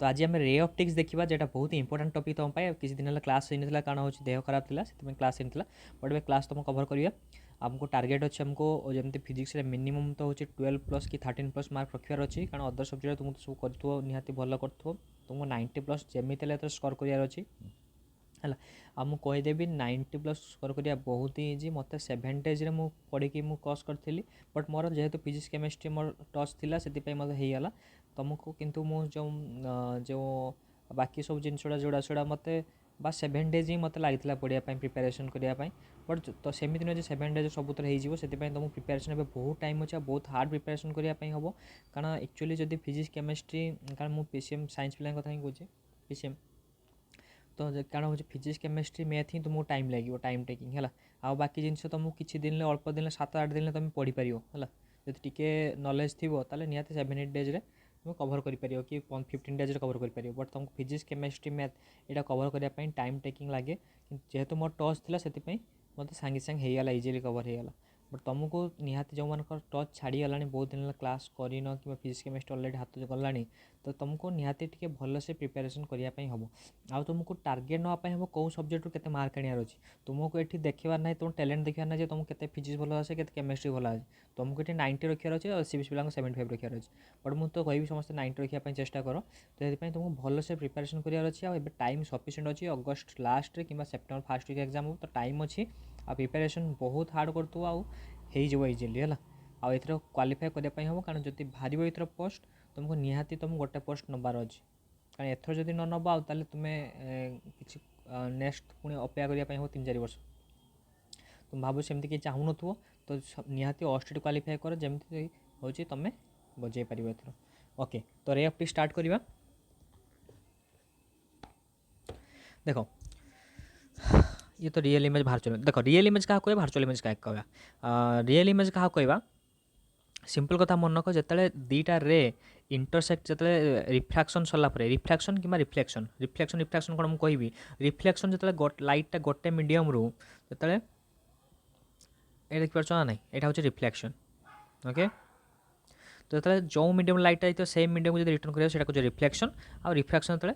तो आज आम रे ऑप्टिक्स देखा जेटा बहुत इंपोर्टेंट टॉपिक तुम किसी दिन क्लास होता कारण हो देह खराब थी से क्लास होता बट ए क्लास तुम कवर करिए आमको टार्गेट अच्छे आमको जमी फिजिक्स मिनिमम तो हूँ 12+ कि 13+ मार्क रखार अच्छी कारण अदर सब्जेक्ट तुमको तो सब कर निहाती भल कर तुमको 90+ जमी स्कोर करार अच्छी है मुझे कहीदेवी 90+ स्कोर करा बहुत ही इजी मत 70 में पढ़ी क्रॉस करी बट मोर जेहेतु फिजिक्स केमिस्ट्री मोर टच थी से मतलब होगला तुमको किंतु जो जो बाकी सब जिनसा जोड़ा जोड़ा मत बस 7 डेज ही मत लगी पढ़ाई प्रिपेरेसन करने बट तो सेमती नुहे 7 डेज सब हो तुम प्रिपेरेसन बहुत टाइम अच्छे बहुत हार्ड प्रिपेरेसन करने हम कारण एक्चुअली जब फिजिक्स केमिस्ट्री कारण मुझे पीसीएम साइंस पिला कथा ही कहे पीसीएम तो कारण हो फिजिक्स केमिस्ट्री मैथ ही तुमको टाइम लगे टाइम टेकिंग है आ बाकी जिन तुमको किसी दिन अल्प दिन 7-8 दिन तुम पढ़ी पार है जब टी नॉलेज थी निहाती 7-8 डेज तुम कवर कर कि 15 डेज कवर कर बट तुमको फिजिक्स केमिस्ट्री मैथ यहाँ कवर करने टाइम टेकिंग लगे जेहेतु मोर टच थी से मतलब सांगे सांगे होगा इजिली कवर होगा बट तुमको निहाती जो मान टच छाड़ीगला बहुत दिन क्लास करन कि फिजिक्स केमिस्ट्री अलरेडी हाथ गला तो तुमको निहाती टे भल से प्रिपेरेसन करने हम आ तुमको टार्गेट नापी हम कौ सब्जेक्ट के मार्क आनार अच्छी तुमको ये देखा ना तुम टैलेंट देखा ना तुमको के फिजिक्स भल आसे के केमिस्ट्री भल आसे तुमको ये 90 रखार अच्छे और सीबीएसई पिला 75 रखार अच्छे बट मुझे तो कहि समस्त 90 रखापी चेष्टा कर तो ये तुमको भल से प्रिपेरेसन करार अच्छी आ टाइम सफिशिएंट अच्छी अगस्ट लास्ट कि सेप्टेम्बर फास्ट वीक एग्जाम हो तो टाइम अच्छी आ प्रिपेरेसन बहुत हार्ड कर हो इजिली है आउ एथर क्वालिफाई करने हम कारण जब बाहर एथर पोस्ट तुमको निहाती तुम गोटे पोस्ट नबार अच्छी कारण एथर जब न नब आउ तुम्हें कि नेक्स्ट पुणी अपेक्षा करने 3-4 वर्ष तुम भाव सेमती कि चाहून नो तो निहाती ऑस्टेट क्वालिफाई कर जमी हूँ तुम बजे पार एथर ओके तो रे ऑप्टिक्स स्टार्ट करवा देखो ये तो रियल इमेज भार्चुअल देखो रियल इमेज क्या कह भार्चुअल इमेज क्या कह रियल इमेज क्या कह सिंपल कथा मन रख जो दीटा रे इंटरसेक्ट जो रिफ्लेक्शन सरलापर रिफ्लेक्शन कि रिफ्लेक्शन रिफ्लेक्शन रिफ्लेक्शन कौन मुझे कहि रिफ्लेक्शन जो लाइटा गोटे मीडियम रू जो ये देखिए ना ना यहाँ हूँ रिफ्लेक्शन ओके तो जो जो मीडियम लाइटा तो सेम मीडियम को रिटर्न करा रिफ्लेक्शन आ रिफ्लेक्शन जो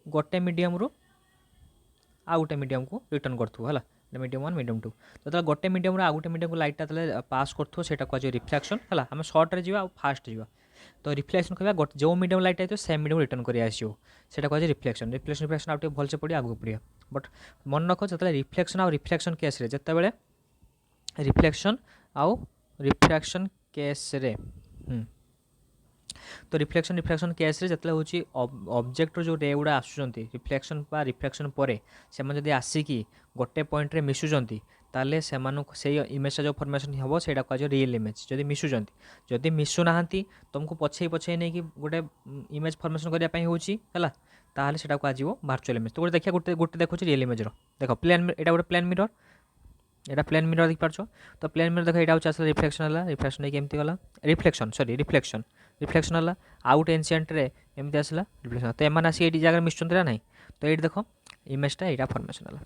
गोटे मीडियम रू आ गोटे मीडियम को रिटर्न करूँ है मीडियम 1 मीडियम 2 तो जो गोटे मीडियम आ गोटे मीडियम को लाइटा पास करूँ से कह रिफ्लेक्शन है आम सर्ट्रे जा फास्ट जा तो रिफ्लेक्शन कह जो मीडियम लाइट आए सेम मीडियम रिटर्न कर आसो से कह रिफ्लेक्शन रिफ्लेक्शन रिफ्लेक्शन आगे भलसे पढ़ी आगे पढ़िया बट मन रख जो रिफ्लेक्शन आ रिफ्लेक्शन केस जिते रिफ्लेक्शन आउ रिफ्लेक्शन केस रे तो रिफ्लेक्शन रिफ्लेक्शन केस जो हूँ ऑब्जेक्ट जो रे गुड़ा आसुँच रिफ्लेक्शन बा रिफ्लेक्शन पर से आसिकी गोटे पॉइंट रे मिसुचंती ताले से इमेज जो फॉर्मेशन हम से कह रियल इमेज जदि मिसुचंती जदि मिसुना तुमको पछे पछे नहीं कि गोटे इमेज फॉर्मेशन करने होगा ताहले से कह वर्चुअल इमेज तो गोटे देखिए गोटे गोटे देखो रियल इमेज देख प्लेन यहाँ गोटे प्लेन मिरर यहाँ प्लेन मिरर देख पार्छ तो प्लेन मिरर देख यहाँ आसला रिफ्लेक्शन है रिफ्लेक्शन एमती गला रिफ्लेक्शन सॉरी रिफ्लेक्शन रिफ्लेक्शन है आउट एनसीएंट रे एमती आसला रिफ्लेक्शन तो एम आसिक ये जगह मिसुंट ना ना तो ये देख इमेजटा यहाँ फॉर्मेशन है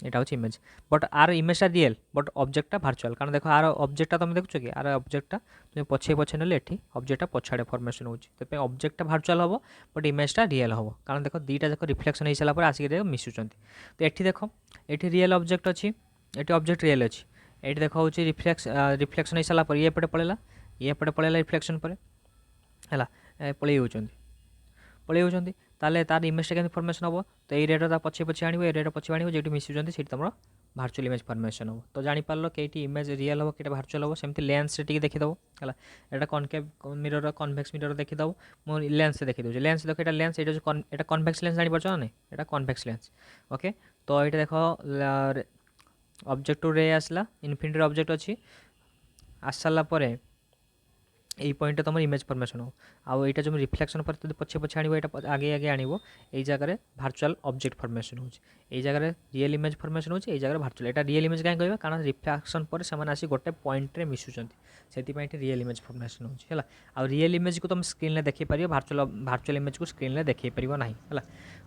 यहाँ हूँ इमेज बट आर इमेजटा रियल बट ऑब्जेक्टटा भार्चुअल कारण देख आर ऑब्जेक्टटा तुम देखुच कि आर ऑब्जेक्टटा तुम पछे पछे ना ये ऑब्जेक्टटा पछाड़े फॉर्मेशन हो ऑब्जेक्टटा भार्चुअल हम बट इमेजटा रियल हम कारण देख दुईटा जाक रिफ्लेक्शन हो सारापर आसिक मिसुचंत तो ये देख ये रियल ऑब्जेक्ट अच्छी ये ऑब्जेक्ट रियल अच्छी ये देख हूँ रिफ्लेक्शन हो सारापर ये पटे पड़ेगा ये पटे पड़ेगा रिफ्लेक्शन पर है पलि होती ताले तार इमेजटा के फॉर्मेशन हम तो ये रेट पछे पछे आने रेट पछे आने जो मिसुँच से तुम भार्चुअल इमेज फॉर्मेशन हम तो जापर कि इमेज रियल हम कि भार्चुअल हम सेमती लेंस टे देखीदेव है यहाँ कनकेव मिरर कन्वेक्स मिरर देखीदेव मुझे लेंस देखी दूसरी लेंस देख लेंस ये कन्वेक्स लेंस जापार ना यहाँ कन्वेक्स लेंस ओके तो ये देख ऑब्जेक्ट टू रे आसला इनफिनिटी ऑब्जेक्ट अच्छी आस सारापर यही पॉइंट तुम इमेज फॉर्मेशन हो आउ यहाँ जो रिफ्लेक्शन पर पछे पछे आने आगे आगे आने यही जगह भार्चुअल ऑब्जेक्ट फॉर्मेशन हो जगह रियल इमेज फॉर्मेशन हो जगह भार्चुअल यहाँ रियल इमेज कहीं कह कारण रिफ्लेक्शन पर से आसी गोटे पॉइंट रे मिसुचंत से रियल इमेज फॉर्मेशन हो आ रियल इमेज को तुम स्क्रीन देखी पार भार्चुअल इमेज को स्क्रीन देखी पार ना है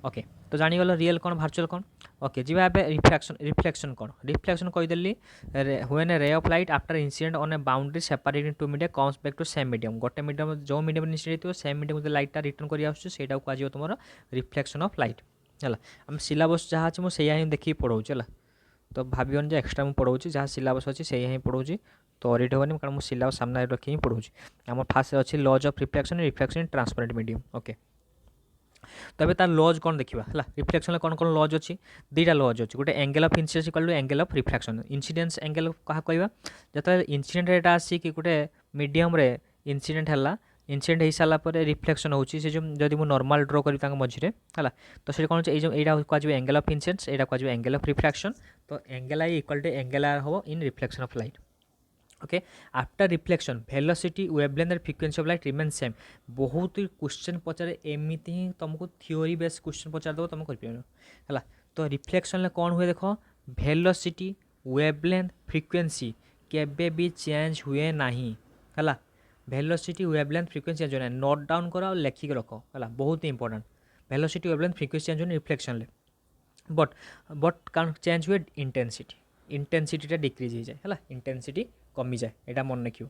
ओके तो जानीगल रियल कौन भार्चुअल कौन ओके जी एबे रिफ्लेक्शन कौन रिफ्लेक्शन कहीदेली when a ray of light after incident on a boundary separating two media comes back to same medium गोटे मीडियम जो मीडियम इंसिडेंट हो सेम मीडियम लाइटा रिटर्न कर आसटा कह तुम रिफ्लेक्शन ऑफ लाइट है आम सिलेबस जहाँ अच्छे मुझे ही देखिए पढ़ाऊँ है तो भावन जो एक्सट्रा मुझे पढ़ाऊँ जहाँ सिलेबस अच्छी से ही पढ़ाऊँ तो रिट होनी कारण मुझे सिलेबस सामने रखी ही पढ़ाऊँ आम फास्ट अच्छी laws of reflection in transparent medium okay तो ये तार लज कौन देखा है रिफ्लेक्शन कौन कौन लज अच्छी दुईटा लज अच्छी गोटे angle of incidence equal to angle of reflection incidence angle क्या कहवा जो इनसीडेंट एटा आसी कि गोटे मीडियम रे इनसीडेंट है इनसीडेंट हो सारापर रिफ्लेक्शन होची से जो जदि मु नॉर्मल ड्र करी मझे है तो से कौन यहाँ कह एंगल ऑफ इनसीडेंस यहाँ कह एंगल ऑफ रिफ्लेक्शन तो angle I equal to angle R हम इन reflection of light okay after reflection velocity wavelength and frequency of light remain same बहुत क्वेश्चन पचारे एमती ही तुमको थ्योरी बेस क्वेश्चन पचार दो तुम कर है तो रिफ्लेक्शन कौन हुए देख वेलोसिटी वेवलेंथ फ्रिक्वेंसी केबे भी चेंज हुए नहीं है वेलोसिटी वेवलेंथ फ्रिक्वेंसी चेंज हुए नोट डाउन कर लेखिक रख है बहुत important velocity wavelength frequency change हुए रिफ्लेक्शन बट कौन चेंज हुए इंटेंसिटी डिक्रिज हो जाए है इंटेंसिटी कमी जाए यहाँ मन रख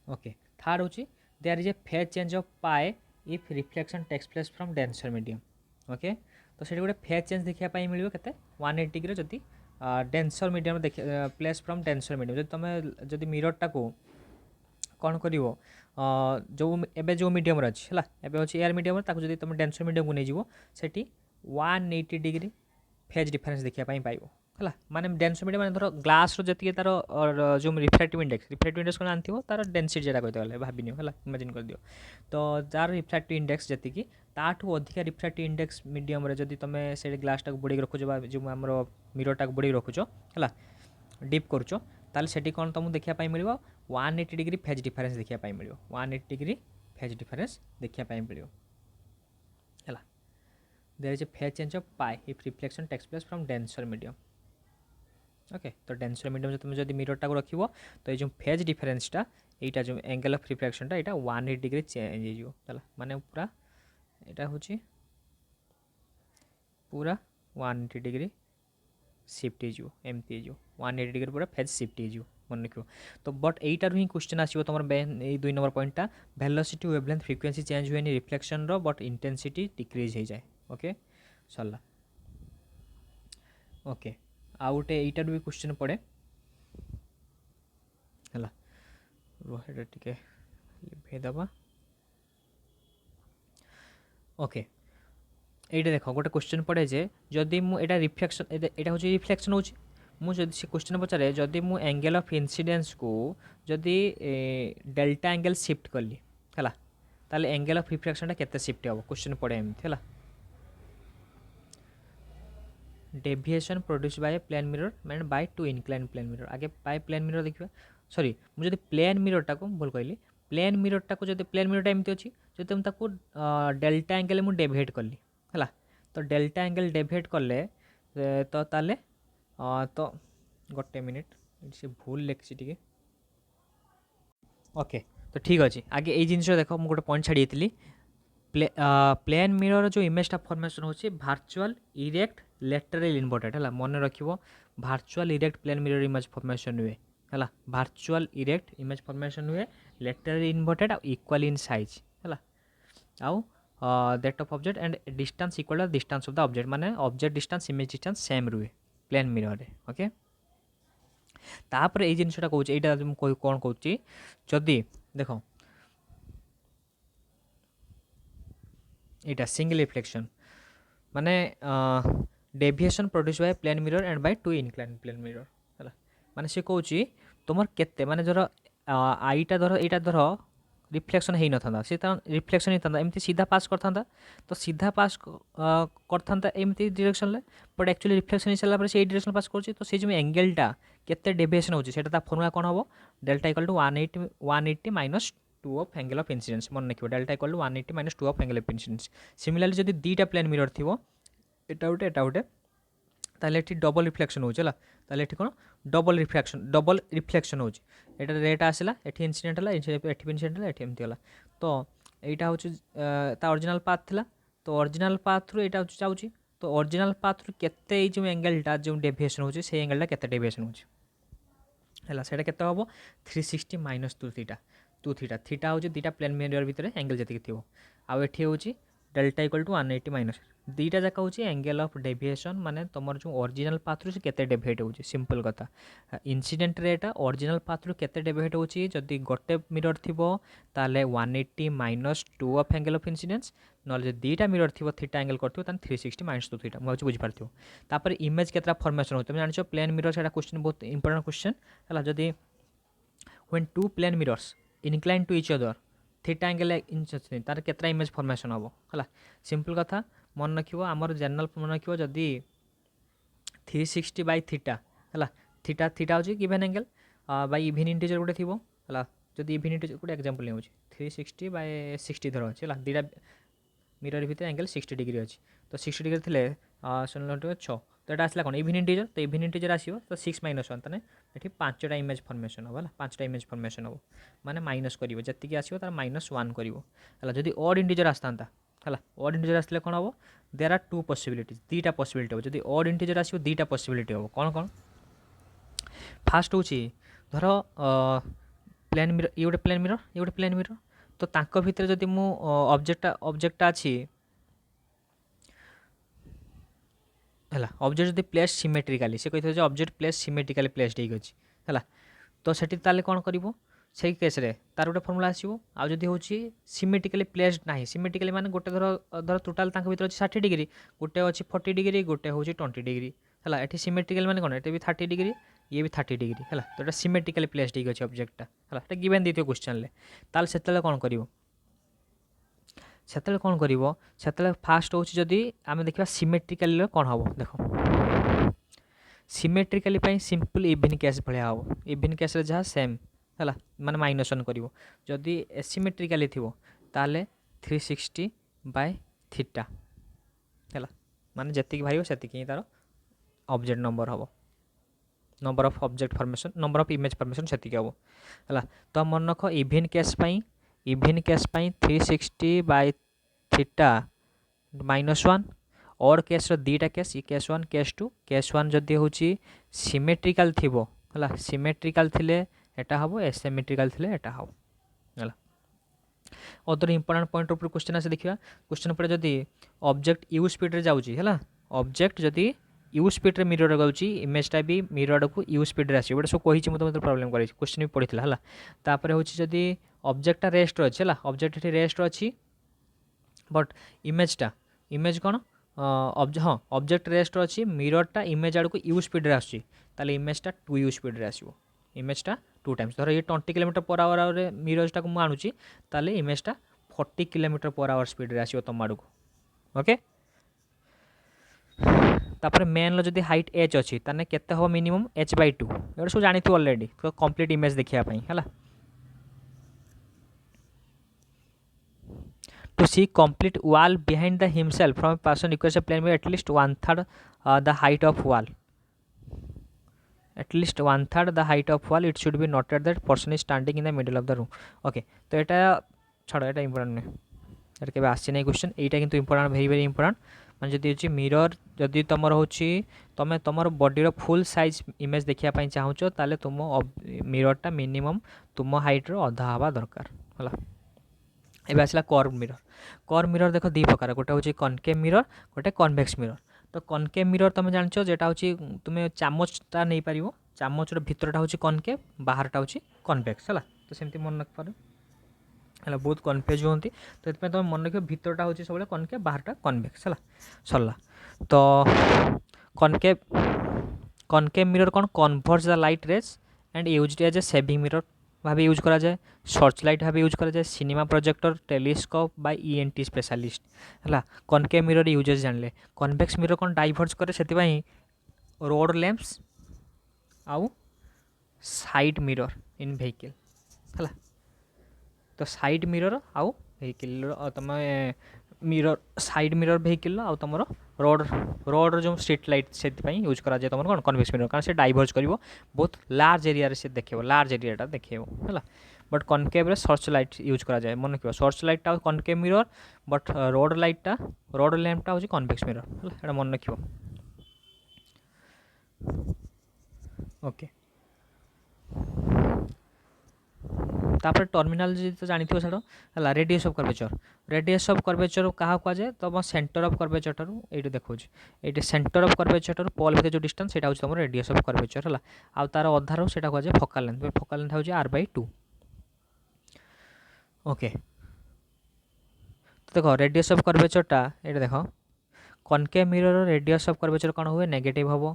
ओके थर्ड हूँ there is a phase change of pi if reflection takes place from denser medium okay तो से गोटे फेज चेंज देखापी मिले के 180 डिग्री जदि डेंसर मीडियम देख प्लेस फ्रॉम डेंसर मीडियम जब तुम जब मिररटा को कौन कर जो एबे जो मीडियम अच्छी है एबे अच्छी एयर मीडियम जब तुम डेंसर मीडियम को नहीं जीव सेठी 180 डिग्री फेज डिफरेंस देखापी पाइब है माने डेंसर मीडियम धर ग्लास जी तार जो रिफ्लेक्टिव इंडेक्स कौन जानते तार डेनसीटी जरा कहते भाविनि है इमेजिन कर दियो तो जार रिफ्लेक्टिव इंडेक्स जी ताठू अधिका रिफ्लेक्टिव इंडेक्स मीडियम जब तुम से ग्लासटा बुड़े रखुच जो आम मिररटा बुड़े रखुच है डिप करुच ताल से कौन तुमको देखापी मिल 180 डिग्री फेज डिफरेंस देखापी मिल 180 डिग्री फेज डिफरेंस देखापी मिल है there is a phase change of pi if reflection takes place from denser medium okay तो डेंसर मीडियम तुम जब मिररटा को रखो तो ये जो फेज डिफरेंसटा यहाँ जो एंगल ऑफ रिफ्लेक्शनटा यहाँ 180 डिग्री चेंज हो माने पूरा यहाँ हूँ पूरा 180 डिग्री शिफ्ट हो एमती हो 180 डिग्री पूरा फेज शिफ्ट हो मन रख तो बट यहीटार ही क्वेश्चन आसो तुम 2 नंबर पॉइंटा वेलोसिटी वेवलेंथ फ्रिक्वेंसी चेंज हुए रिफ्लेक्शन बट इंटेंसिटी डिक्रिज हो जाए ओके सरला ओके आउ गोटे यहीटार भी क्वेश्चन पड़े है रोटा टे लिभेदबा ओके এইটা দেখ গোটে কোশ্চেন পড়ে যে যদি মু এটা রিফ্লেকশন এটা হচ্ছে রিফ্লেকশন হচ্ছে মু যদি সে কোশ্চেন পচারে যদি মু এঙ্গেল অফ ইনসিডেন্স কু যদি ডেল্টা এঙ্গেল শিফট কলি হলা তাহলে এঙ্গেল অফ রিফ্লেকশনটা কেতে শিফট হব কোশ্চেন পড়ে এমতি হলা deviation produce by plane mirror मैंने by two incline plane mirror आगे बाय प्लेन मिरर देखिए सॉरी मुझे प्लेन मिररटा को भूल कहली प्लेन मिररटा को जो प्लेन मिररटा एमती अच्छी जो तुम ताको डेल्टा एंगल मुझे डेविएट कली है तो डेल्टा एंगल डेविएट कले तो ताले तो गोटे मिनिट से भूल लिखी टी ओके तो ठीक अच्छे आगे ये जिन देख मुझे गोटे पॉइंट छाड़ी प्लेन मिरर जो इमेजटा फॉर्मेशन होची वर्चुअल इरेक्ट लेटरल इनवर्टेड है मन रख virtual erect plane mirror image formation हुए है वर्चुअल इरेक्ट इमेज फॉर्मेशन हुए लेटरल इनवर्टेड आ इक्वल इन साइज है आउ that of object and distance equal to distance of the object माने object distance image distance same रुए plane mirror रे okay तापर ये जिनटा कहूँ यहाँ कौन कहूँ जदि देख यहाँ सिंगल रिफ्लेक्शन माने deviation produce by plane mirror and by two incline plane mirror है माने से कहूँ तुम केते माने धर आईटा धर यहाँ धर रिफ्लेक्शन हो ना सी रिफ्लेक्शन होता एमती सीधा पास करता तो सीधा पास करता एमती डायरेक्शन बट एक्चुअली रिफ्लेक्शन हो सारा से डायरेक्शन पास कर तो से जो एंगेलटा केते डेविएशन होता फर्मुला कौन हम delta equal to 180 minus 2 of angle of incidence मन रखिए delta equal to 180 minus 2 of angle of incidence similarly जब दुईटा प्लेन मिरर थी एटा गोटे ताले एठी डबल रिफ्लेक्शन होला ताले एठी कोन डबल रिफ्लेक्शन हो एटा रेट आसला एठी इंसिडेंट हला एठी इंसिडेंट हला एठी एमती हला तो एटा होची ता ओरिजिनल पाथ थिला तो ओरिजिनल पाथ रु एटा होची जाउची तो ओरिजिनल पाथ रु केते जो एंगलटा जो डेविएशन होची से एंगलटा केते डेविएशन होची हैला सेटा केते हबो 360 माइनस 2 थीटा थीटा होची दीटा प्लेन मिरर भितर एंगल जति थिबो आ एठी होची डेल्टा इक्वल टू 180 माइनस दीटा जाक होची एंगल ऑफ डेविएशन माने तमर जो ओरिजिनल पाथ रु से केते डेविएट होची सिंपल कथा इंसिडेंट रेटा ओरिजिनल पाथ रु केते डेविएट होची जदि गोटे मिरर थिबो ताले 180 minus 2 of angle of incidence नले दीटा मिरर थिबो थीटा एंगल करथिबो तान 360 माइनस 2 थीटा मो बुझी पारथिबो तापर इमेज केतरा फॉर्मेशन होत तुम जानिछो प्लेन मिरर सेटा क्वेश्चन बहुत इंपोर्टेंट क्वेश्चन हला जदि when two plane mirrors incline to each other theta angle इंच तार केतरा इमेज फॉर्मेशन हबो हला सिंपल कथा मन रखिबो हमर जनरल मन रखिबो जदि 360 बाय थीटा हला थीटा थीटा होची given angle by even integer गुटे थिबो हला जदि इवन इंटीजर गुटे एग्जांपल लेउची 360 बाय 60 धर अछि हला दीटा मिरर भितर एंगल 60 डिग्री अछि तो 60 डिग्री थिले सुनलो 6 तो एटा आसला कोन इवन इंटीजर तो इवन इंटीजर आसीबो तो 6 माइनस 1 तने एठी 5टा इमेज फॉर्मेशन हो हला 5टा इमेज फॉर्मेशन हो माने माइनस करिवो जति के आसीबो तार माइनस 1 करिवो हला जदि ऑड इंटीजर आस्तांता हला ऑड इंटीजर आसले कोन हबो देयर आर टू पॉसिबिलिटीज दीटा पॉसिबिलिटी हो जदि ऑड इंटीजर आसीबो दीटा पॉसिबिलिटी हो कोन कोन फास्ट होची धरो प्लेन मिरर ये गोटे प्लेन मिरर तो तांको भितर जदि मु ऑब्जेक्टटा अछि हला ऑब्जेक्ट जदि प्लेस सिमेट्रिकली से कहते ऑब्जेक्ट प्लेस सिमेट्रिकली प्लेस्ड हो अछि हला तो सेठी ताले कोन करिवो से केस रे तार गोटे फॉर्मूला आसीबो आ जदि होची सिमेट्रिकली प्लेस्ड नाही सिमेट्रिकली माने गोटे धर टोटल तांको भितर अछि 60 डिग्री गोटे अछि 40 डिग्री गोटे होची 20 डिग्री हला एठी सिमेट्रिकल माने कोन एठी भी 30 डिग्री ये भी 30 डिग्री हला तो एटा सिमेट्रिकली प्लेस्ड हो अछि ऑब्जेक्टटा हला एटा गिवन दिथियो क्वेश्चन ले ताल सेतले कोन करिवो सेतले कोन करिवो सेतले फास्ट होची जदि आमे देखिबा सिमेट्रिकली कोन हबो देखो सिमेट्रिकली पई सिंपल इवन केस भलिया हबो इवन केस रे जहा सेम हला माने माइनस 1 करिवो जदि एसिमेट्रिकली थिवो ताले 360 बाय थीटा हला माने जति भाइयो सेति कि तार ऑब्जेक्ट नंबर हबो number of object formation number of image formation सेति के हबो हला तो मन रखो इवन केस पई 360 बाय थीटा माइनस 1 और केस रो दीटा केस केस 1 केस 1 जदि होची सिमेट्रिकल थिबो हला सिमेट्रिकल थिले एटा हबो एसिमेट्रिकल थिले एटा हबो हला other important point of question आसे देखिबा क्वेश्चन पर जदि ऑब्जेक्ट यू स्पीड रे जाउची हला ऑब्जेक्ट जदि यू स्पीड रे मिरर गाउची इमेजटा भी मिरर को यू स्पीड रे आसी बट सो कहिछि मते मते प्रॉब्लम करै क्वेश्चन भी पढितला हला तापर होची जदि ऑब्जेक्टटा रेस्ट रो अछि हला ऑब्जेक्ट एठी रेस्ट रो अछि बट इमेज कोन ऑब्जेक्ट रेस्ट रो अछि मिररटा इमेज आड़ को यू स्पीड रे आसी ताले इमेजटा 2u स्पीड रे आसीबो इमेजटा 2 टाइम्स धर ये 20 किलोमीटर पर आवर रे मिररटा को मानुची ताले इमेजटा 40 किलोमीटर पर आवर स्पीड रे आसीबो तम आड़ को ओके तापर मेन लो जदि हाइट h अछि ताने केते हो मिनिमम h/2 एटा सो जानि तू ऑलरेडी तो कंप्लीट इमेज देखिया पई हला to see complete wall behind the himself from a person requires a plane with at least 1/3 the height of wall at least 1/3 the height of wall it should be noted that person is standing in the middle of the room okay तो एटा छाड़ो एटा important नै एटा केबे आसी नै question एटा किंतु important very important मान जदि होची mirror जदि तमर होची तमे तमर बॉडी रो फुल साइज इमेज देखिया पई चाहूचो ताले तुम मिररटा मिनिमम तुम हाइट रो आधा हवा दरकार हला एबे आसला कर्व मिरर देखो दी प्रकार गोटे होची कनकेव मिरर गोटे कन्वेक्स मिरर तो कनकेव मिरर तुम जानछो जेटा होची तुमे चामचटा नै पारिवो चामच रो भितरटा होची कनकेव बाहरटा होची कन्वेक्स हला तो सेमति मन रख पारो हला बहुत कन्फ्यूज होंती तो एतपे तुम मन रखियो भितरटा होची सबले कनकेव बाहरटा कन्वेक्स हला सरला तो कनकेव मिरर कोन converge the light rays and used as a shaving mirror भावे यूज करा जाए सर्च लाइट भावे यूज करा जाए cinema projector telescope by ENT specialist हला कनकेव मिरर यूजेस जानले कन्वेक्स मिरर कोन डाइवर्ज करे सेति पई रोड लैंप्स आउ साइड मिरर इन व्हीकल हला तो साइड मिरर आउ व्हीकल तमे मिरर साइड मिरर व्हीकल आउ तमरो रोड जो स्ट्रीट लाइट सेति पई यूज करा जाए तमरो कोन कन्वेक्स मिरर कारण से डाइवर्ज करिवो बहुत लार्ज एरिया रे से देखिवो लार्ज एरियाटा देखिवो हला but concave search light use करा जाए मन रखियो सर्च लाइटा कनकेव मिरर बट रोड लाइटा रोड लैंपटा हूँ कनवेक्स मिरर है मन रखियो ओके तापर टर्मिनाल जी तो जानी छाड़ है रेडियस ऑफ कर्वेचर क्या कहुए तुम सेंटर ऑफ कर्वेचर ठार ये देखा ये सेंटर ऑफ कर्वेचर पोल भितर जो डिस्टेंस से तुम रेडियस ऑफ कर्वेचर है आउ तार अधार से कहुए फोकल लेंथ हूँ r/2 ओके तो देख रेडियस ऑफ कर्वेचरटा ये देख concave mirror radius of curvature कौन हुए नेगेटिव हम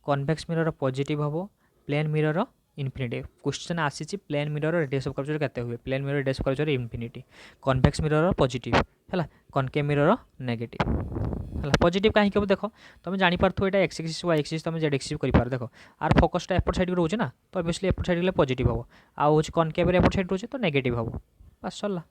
कन्वेक्स मिरर पॉजिटिव हम प्लेन मिरर इनफिनिटी क्वेश्चन आसी plane mirror radius of curvature केते हुए plane mirror radius of curvature infinity convex mirror positive है कनकेव मिरर नेगेटिव है पॉजिटिव कहीं हम देख तुम जापर यहाँ एक्स एक्सिस वाई एक्सिस तुम जेड एक्सिस कर देख आर फोकसटा एपट साइड रोचे ना तो ऑब्वियसली एपट साइड गले पॉजिटिव हम आउ कनकेव एपट साइड रोचे तो नेगेटिव हम बस सरला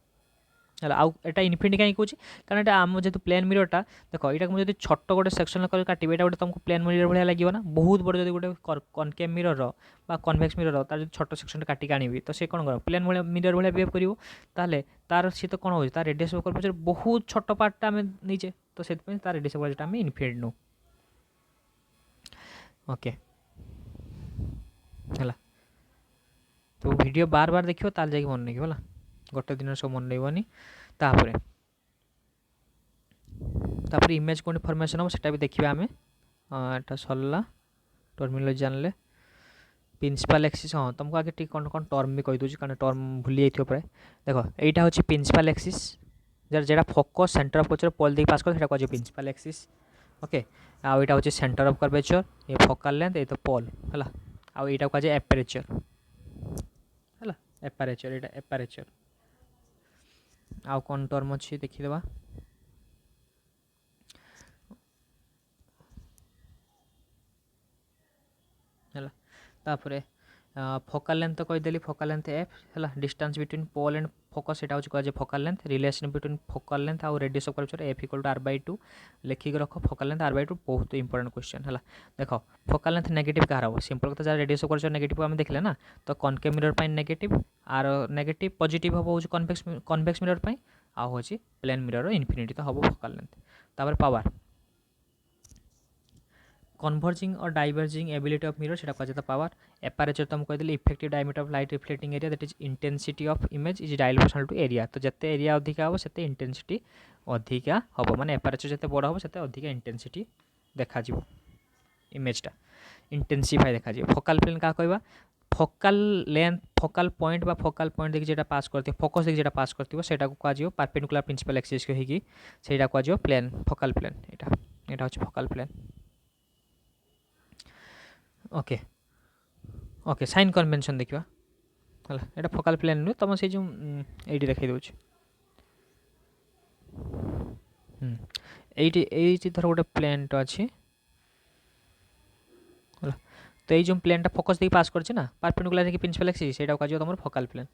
है आउ एटा इनफिनिटी कहीं कौन कारण ये आम जेहतु प्लेन मिररटा देख यहाँ मुझे छोट गोटे सेक्शन काटिबे ये गोटे तुमको प्लेन मिरर भाया लगे ना बहुत बड़ जो गोटे कनकेव मिरर बा कन्वेक्स मिरर तार जो छोट सेक्शन काटिक आनी तो सी कौन कर प्लेन मिरर भाया बिहेव कर तार सी तो कौन हो तार रेडियस ऑफ कर्वेचर बहुत छोट पार्टा आम नीचे तो से तार रेडियस ऑफ कर्वेचर आम इनफिनिटी नौ ओके है तो वीडियो बार बार देखियो ताल जाके मन रखियो है गोटे दिन सब मन रही तापर इमेज कौन फॉर्मेशन हम सेटा भी देखिए आम एटा सरला टर्मिनोलॉजी जानले प्रिंसिपल एक्सिस हाँ तुमको आगे ठीक कौन कौन टर्म भी कहीदे कारण टर्म भूली जाइए प्राय देख यहाँ हूँ प्रिंसिपल एक्सिस जेटा focus centre of curvature pole pass कर कहुए प्रिंसिपल एक्सिस ओके आउ यहाँ हूँ सेंटर ऑफ कर्वेचर ये फोकल लेंथ ये तो पोल है आउ यहाँ कहुए एपरेचर है एपरेचर यहाँ एपरेचर आउ कौन टर्म अच्छी देखीदे है तापर फोकल लेंथ तो कहीदेली फोकल लेंथ एफ है distance between pole and focus यहाँ हूँ कहुए focal length relation between focal length आउ radius of curvature F equal to r/2 लिखिक रख फोकल लेंथ r/2 बहुत इंपोर्टेंट क्वेश्चन है देख फोकल लेंथ नेगेटिव कह हम सिंपल कथा जहाँ रेडियस ऑफ कर्वेचर नेगेटिव आम देखले ना तो कनकेव मिरर नेगेटिव आर नेगेटिव पॉजिटिव हम हूँ कन्वेक्स मिरर आउ हूँ प्लेन मिरर इनफिनिटी तो हम फोकल लेंथ तापर पावर कन्वर्जिंग और डाइवर्जिंग एबिलिटी ऑफ मिरर से कहुए पावर एपरेचर तुम कहीदेली effective diameter of light reflecting area that is intensity of image is dimensional to area तो जिते एरिया अधिका हम से इंटेंसिटी अधिका हम माने एपरेचर जिते बड़ हम से अधिका इंटेंसिटी देखा इमेजटा इंटेंसिफाई देखा फोकल प्लेन क्या कहवा फोकल लेंथ फोकल पॉइंट बा फोकल पॉइंट देखिए जेटा पास करती फोकस देखिए जेटा पास करती सेटा को कहुए परपेंडिकुलर प्रिंसिपल एक्सिस कहीकि सेटा कहुए प्लेन फोकल प्लेन यहाँ हूँ focal plane okay okay sign convention देखा है यहाँ फोकल प्लेन नुहे तुम से जो ये देखी दूँ ये धर गोटे प्लेन अच्छी तो ये जो प्लेनटा फोकस देखिए पास करছে ना परपेंडिकुलर कि प्रिंसिपल एक्सिस सेटा कहुए तुम फोकल प्लेन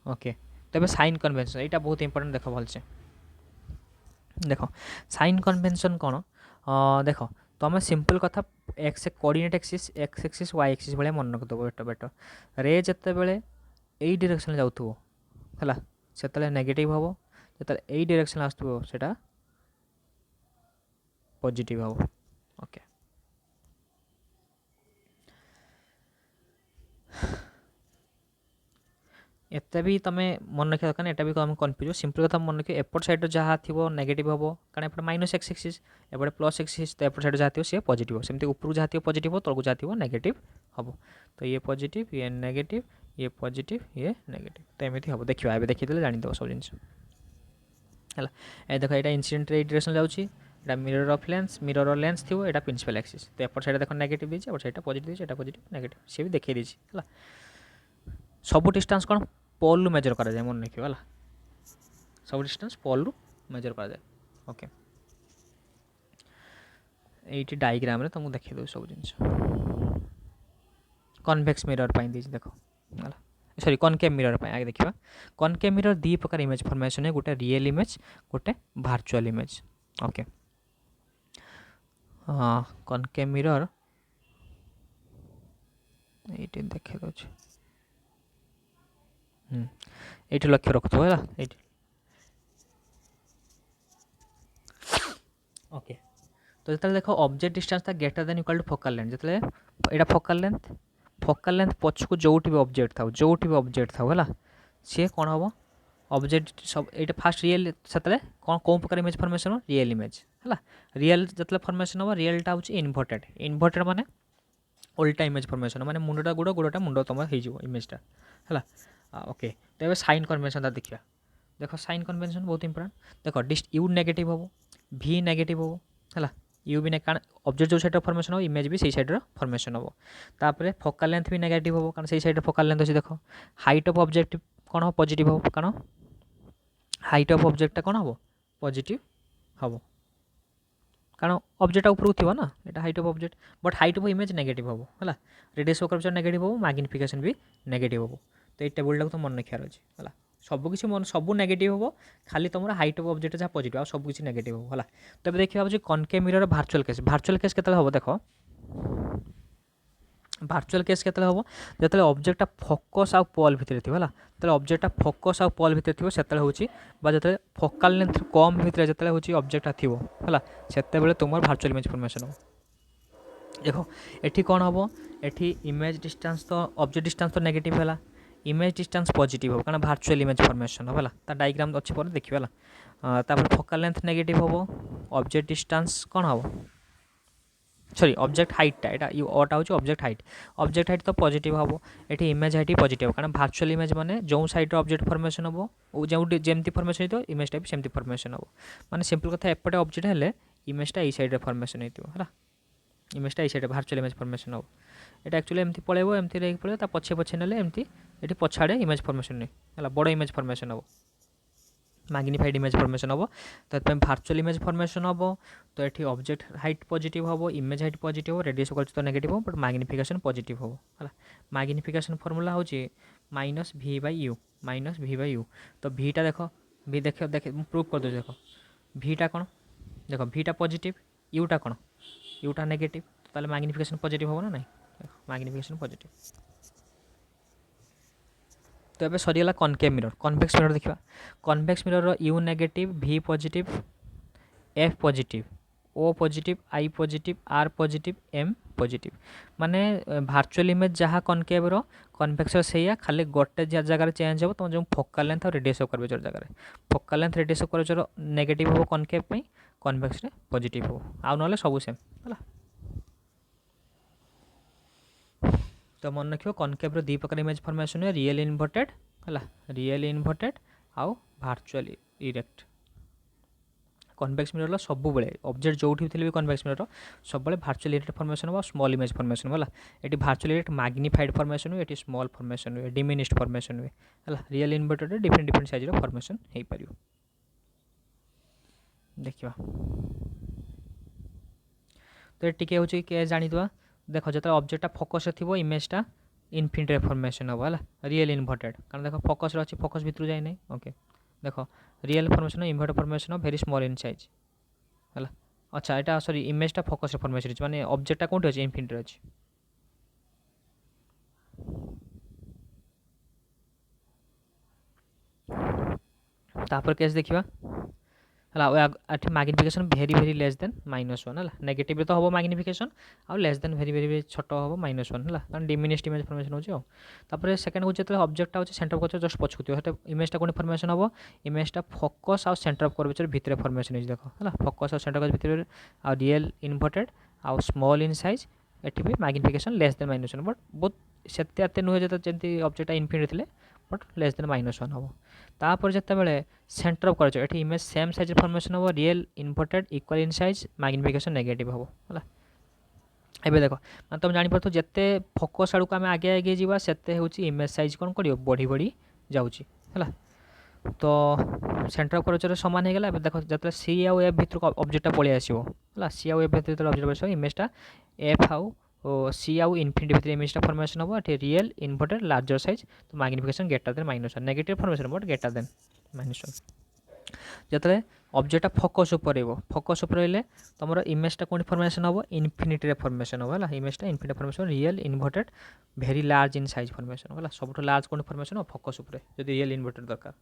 ओके तबे साइन कन्वेंशन यहाँ बहुत इंपोर्टेंट देख भलसे देख साइन कन्वेंशन कौन देख तुम सिंपल कथा X coordinate axis X axis Y axis भाया मन रखिदेव बेटर रे जिते बड़े यही डायरेक्शन जाऊँ है से नेगेटिव हम जो यही डायरेक्शन आसो से पॉजिटिव हम ओके एत भी तुम मन रखा दरकार यहाँ भी तुम कन्फ्यूज सिंपल कथा मन रखिए एपट साइड जहाँ थी नेगेटिव हम कारण एपटे माइनस एक्स एक्सिस एपटे प्लस एक्सिस तो एपट साइड जहाँ थी सी पॉजिटिव सेमती ऊपर जहाँ थी पॉजिटिव हो तलक जहाँ थी नेगेटिव हम तो ये पॉजिटिव ये नेगेटिव ये पॉजिटिव ये नेगेटिव तो एमती हम देखा ए देखीदे जानीदेव सब जिन है देख यहाँ इंसिडेंट डायरेक्शन जाऊँगी mirror of lens mirror lens थी यहाँ प्रिंसिपल एक्सिस तो एपट साइड देख नेगेटिव देती एपट साइड पॉजिटिव देती पॉजिटिव नेगेटिव सी भी देखी देती है सब डिस्टेंस कौन पोल रु मेजर करा जाए मन रखियो है सब डिस्टेंस पोल रु मेजर करा जाए ओके ये डायग्राम रे तुमको देखी दो सब जिन कन्वेक्स मिरर देख देख सॉरी कनकेव मिरर आगे देखा कनकेव मिरर दी प्रकार इमेज फॉर्मेशन है गोटे रियल इमेज गोटे virtual image okay concave mirror ये देखे दे ये लक्ष्य रखुव है ये ओके। तो जो देख ऑब्जेक्ट डिस्टेंस था greater than equal to focal length जो यहाँ फोकल लेंथ पछकू जो भी ऑब्जेक्ट था है सी कौन हम ऑब्जेक्ट सब ये फास्ट रियल से कौन कौन प्रकार इमेज फॉर्मेशन हो रियल इमेज है रियल जो फॉर्मेशन हम रियलटा हूँ इन्वर्टेड माने उल्टा इमेज फॉर्मेशन माने मुंडटा गुड़ गुड़टा मुंड तुम हो इमेजटा है ओके। तो ये साइन कन्वेंशन देखा देख साइन कन्वेंशन बहुत इंपोर्टेंट देख डिस्ट यू नेगेटिव हम भि नेगेटिव हम है यू भी कारण ऑब्जेक्ट जो साइड फॉर्मेशन हो इमेज भी सही साइड फॉर्मेशन हम तापर फोकल लेंथ भी नेगेटिव हम कारण सही साइड फोकल लेंथ अच्छी देख हाइट ऑफ ऑब्जेक्ट कौन हम पॉजिटिव हम कारण हाइट ऑफ ऑब्जेक्ट कौन हम पॉजिटिव हम कारण ऑब्जेक्ट ऊपर थी ना यहाँ height of object but height of image negative हम है रेडियस ऑफ कर्वेचर नेगेटिव हम मैग्निफिकेशन भी नेगेटिव हम। तो ये टेबुलटा तो मन रखार अच्छे है सबकि मन सब नेगेटिव हम खाली तुम हाइट ऑफ ऑब्जेक्ट जहाँ पॉजिटिव आ सबकि नेगेटिव हम है। तो देखिए भाई कनकेव मिरर भार्चुअल केस के हम देख भार्चुअल केस के हम जो ऑब्जेक्टा फोकस आउ पॉल भितर थी है जो ऑब्जेक्टा फोकस आउ पॉल भितर थी से हूँ जो फोकल लेंथ कम भितर जो हूँ ऑब्जेक्टा थी है से तुम भार्चुअल इमेज फॉर्मेशन हो देख ये कौन हम ये इमेज डिस्टेंस तो ऑब्जेक्ट डिस्टेंस तो नेगेटिव है इमेज डिस्टेंस पॉजिटिव हो कारण भार्चुअल इमेज फॉर्मेशन है डायग्राम अच्छे पर देखिए तापर फोकल लेंथ नेगेटिव हम ऑब्जेक्ट डिस्टेंस कौन हम सॉरी ऑब्जेक्ट हाइटा यहाँ ओटा हूँ ऑब्जेक्ट हाइट तो पॉजिटिव हम ये इमेज हाइट पॉजिटिव कारण भार्चुअल इमेज माने जो साइड ऑब्जेक्ट फॉर्मेशन हम जो जमती फॉर्मेशन हो इमेजटा भी सेमती फॉर्मेशन हम माने सिंपल कथा एपटे ऑब्जेक्ट हेले इमेजटा ये साइड फॉर्मेशन होता इमेजटा ये साइड भार्चुअल इमेज फॉर्मेशन हम ये एक्चुअली एमती पलैब एमती पलैब पछे पछे ना एमती ये पछाड़े इमेज फॉर्मेशन नहीं है बड़ इमेज फॉर्मेशन हम मैग्निफाइड इमेज फॉर्मेशन हम तो भार्चुअल इमेज फॉर्मेशन हम तो ये ऑब्जेक्ट हाइट पॉजिटिव हम इमेज हाइट पॉजिटिव रेडियस तो नेगेटिव हम बट मैग्निफिकेशन पॉजिटिव हम है मैग्निफिकेशन फॉर्मूला हूँ माइनस भि बाई यू तो भीटा देख भि देख देख प्रूव कर दूँ देख भीटा कौन देख भीटा पॉजिटिव यूटा कौन यूटा नेगेटिव तो मैग्निफिकेशन पॉजिटिव हम ना नहीं मैग्निफिकेशन पॉजिटिव। तो ये सरीगला कनकेव मिरर कनवेक्स मिरर देखा convex mirror u negative v positive f positive o positive i positive r positive m positive माने भार्चुअल इमेज जहाँ कनकेव कनवेक्स से खाली गोटे जगह चेंज हो तुम जो फोकल लेंथ और रेडियस ऑफ कर्वेचर जगह focal length radius of curvature negative हो कनकेव कनवेक्स पॉजिटिव हो आउ ना सब सेम है। तो मन रखियो कनकेव दी प्रकार इमेज फॉर्मेशन है रियल इन्वर्टेड है रियल इन्वर्टेड आउ भार्चुअल इरेक्ट कनवेक्स मिरर सब बेले ऑब्जेक्ट जो भी कनवेक्स मिरर सब भार्चुअल इरेक्ट फॉर्मेशन हो स्मॉल इमेज फॉर्मेशन है ये भार्चुअल इरेक्ट मैग्निफाइड फॉर्मेशन हुए ये स्मॉल फॉर्मेशन हुए डिमिनिश्ड फॉर्मेशन हुए है real inverted different different size formation हो पार देखा। तो ये हूँ कि जानीदवा देख जो ऑब्जेक्टा फोकस थी इमेजटा इनफिनिट फॉर्मेशन हम है रियल इन्वर्टेड कारण देख फोकस अच्छी फोकस भितर जाए नहीं ओके देख real formation inverted formation very small in size है अच्छा यहाँ सॉरी इमेजटा फोकस फॉर्मेशन माने ऑब्जेक्टा कौन अच्छे इनफिनिट अच्छी तापर केस देखा है मैग्निफिकेशन भेरी भेरी लेस देन -1 है नेगेटिव तो हम मैग्निफिकेशन आउ लेस देन भेरी भेरी छोट हम -1 है कारण डिमिनिश्ड इमेज फॉर्मेशन हो सेकेंड हूँ जो ऑब्जेक्टा हूँ सेंटर ऑफ कर्वेचर जस्ट पछकु थो इमेजटा कौन फॉर्मेशन हम इमेजटा फोकस आउ सेंटर ऑफ कर्वेचर भितर फॉर्मेशन हो देख है फोकस आउ सेंटर भितर आ रियल इन्वर्टेड आउ स्मॉल इन साइज ये भी मैग्निफिकेशन लेस देन -1 बट बहुत से नुहे जो जमी ऑब्जेक्टा इनफिनिट थे बट लेस देन -1 हम तापर जिते सेंटर ऑफ कर्वेचर ये इमेज सेम साइज फॉर्मेशन हम real inverted equal in size magnification negative हम है एबे देख तुम जापर जिते फोकस आड़क आम आगे आगे जावा से हूँ इमेज साइज कौन कर बढ़ी बढ़ी जाऊँगी है तो सेंटर ऑफ कर्वेचर सामान होगा देख जो सी आउ एफ भितर ऑब्जेक्टा पलि आसो है सी आउ एफ भितर ऑब्जेक्ट आसो इमेजटा एफ आउ सी आउ इनफिनिटी भितर इमेजटा फॉर्मेशन हम ये रियल इन्वर्टेड लार्जर साइज तो magnification greater than -1 negative formation but greater than -1 जो ऑब्जेक्ट फोकस ऊपर रहिबो फोकस ऊपर रहिले तुमर इमेजटा कोन फॉर्मेशन होबो इनफिनिटी रे फॉर्मेशन होबो हला इमेजटा infinity formation real inverted very large in size formation हला सबटो लार्ज कोन फॉर्मेशन फोकस ऊपर जदि रियल इन्वर्टेड दरकार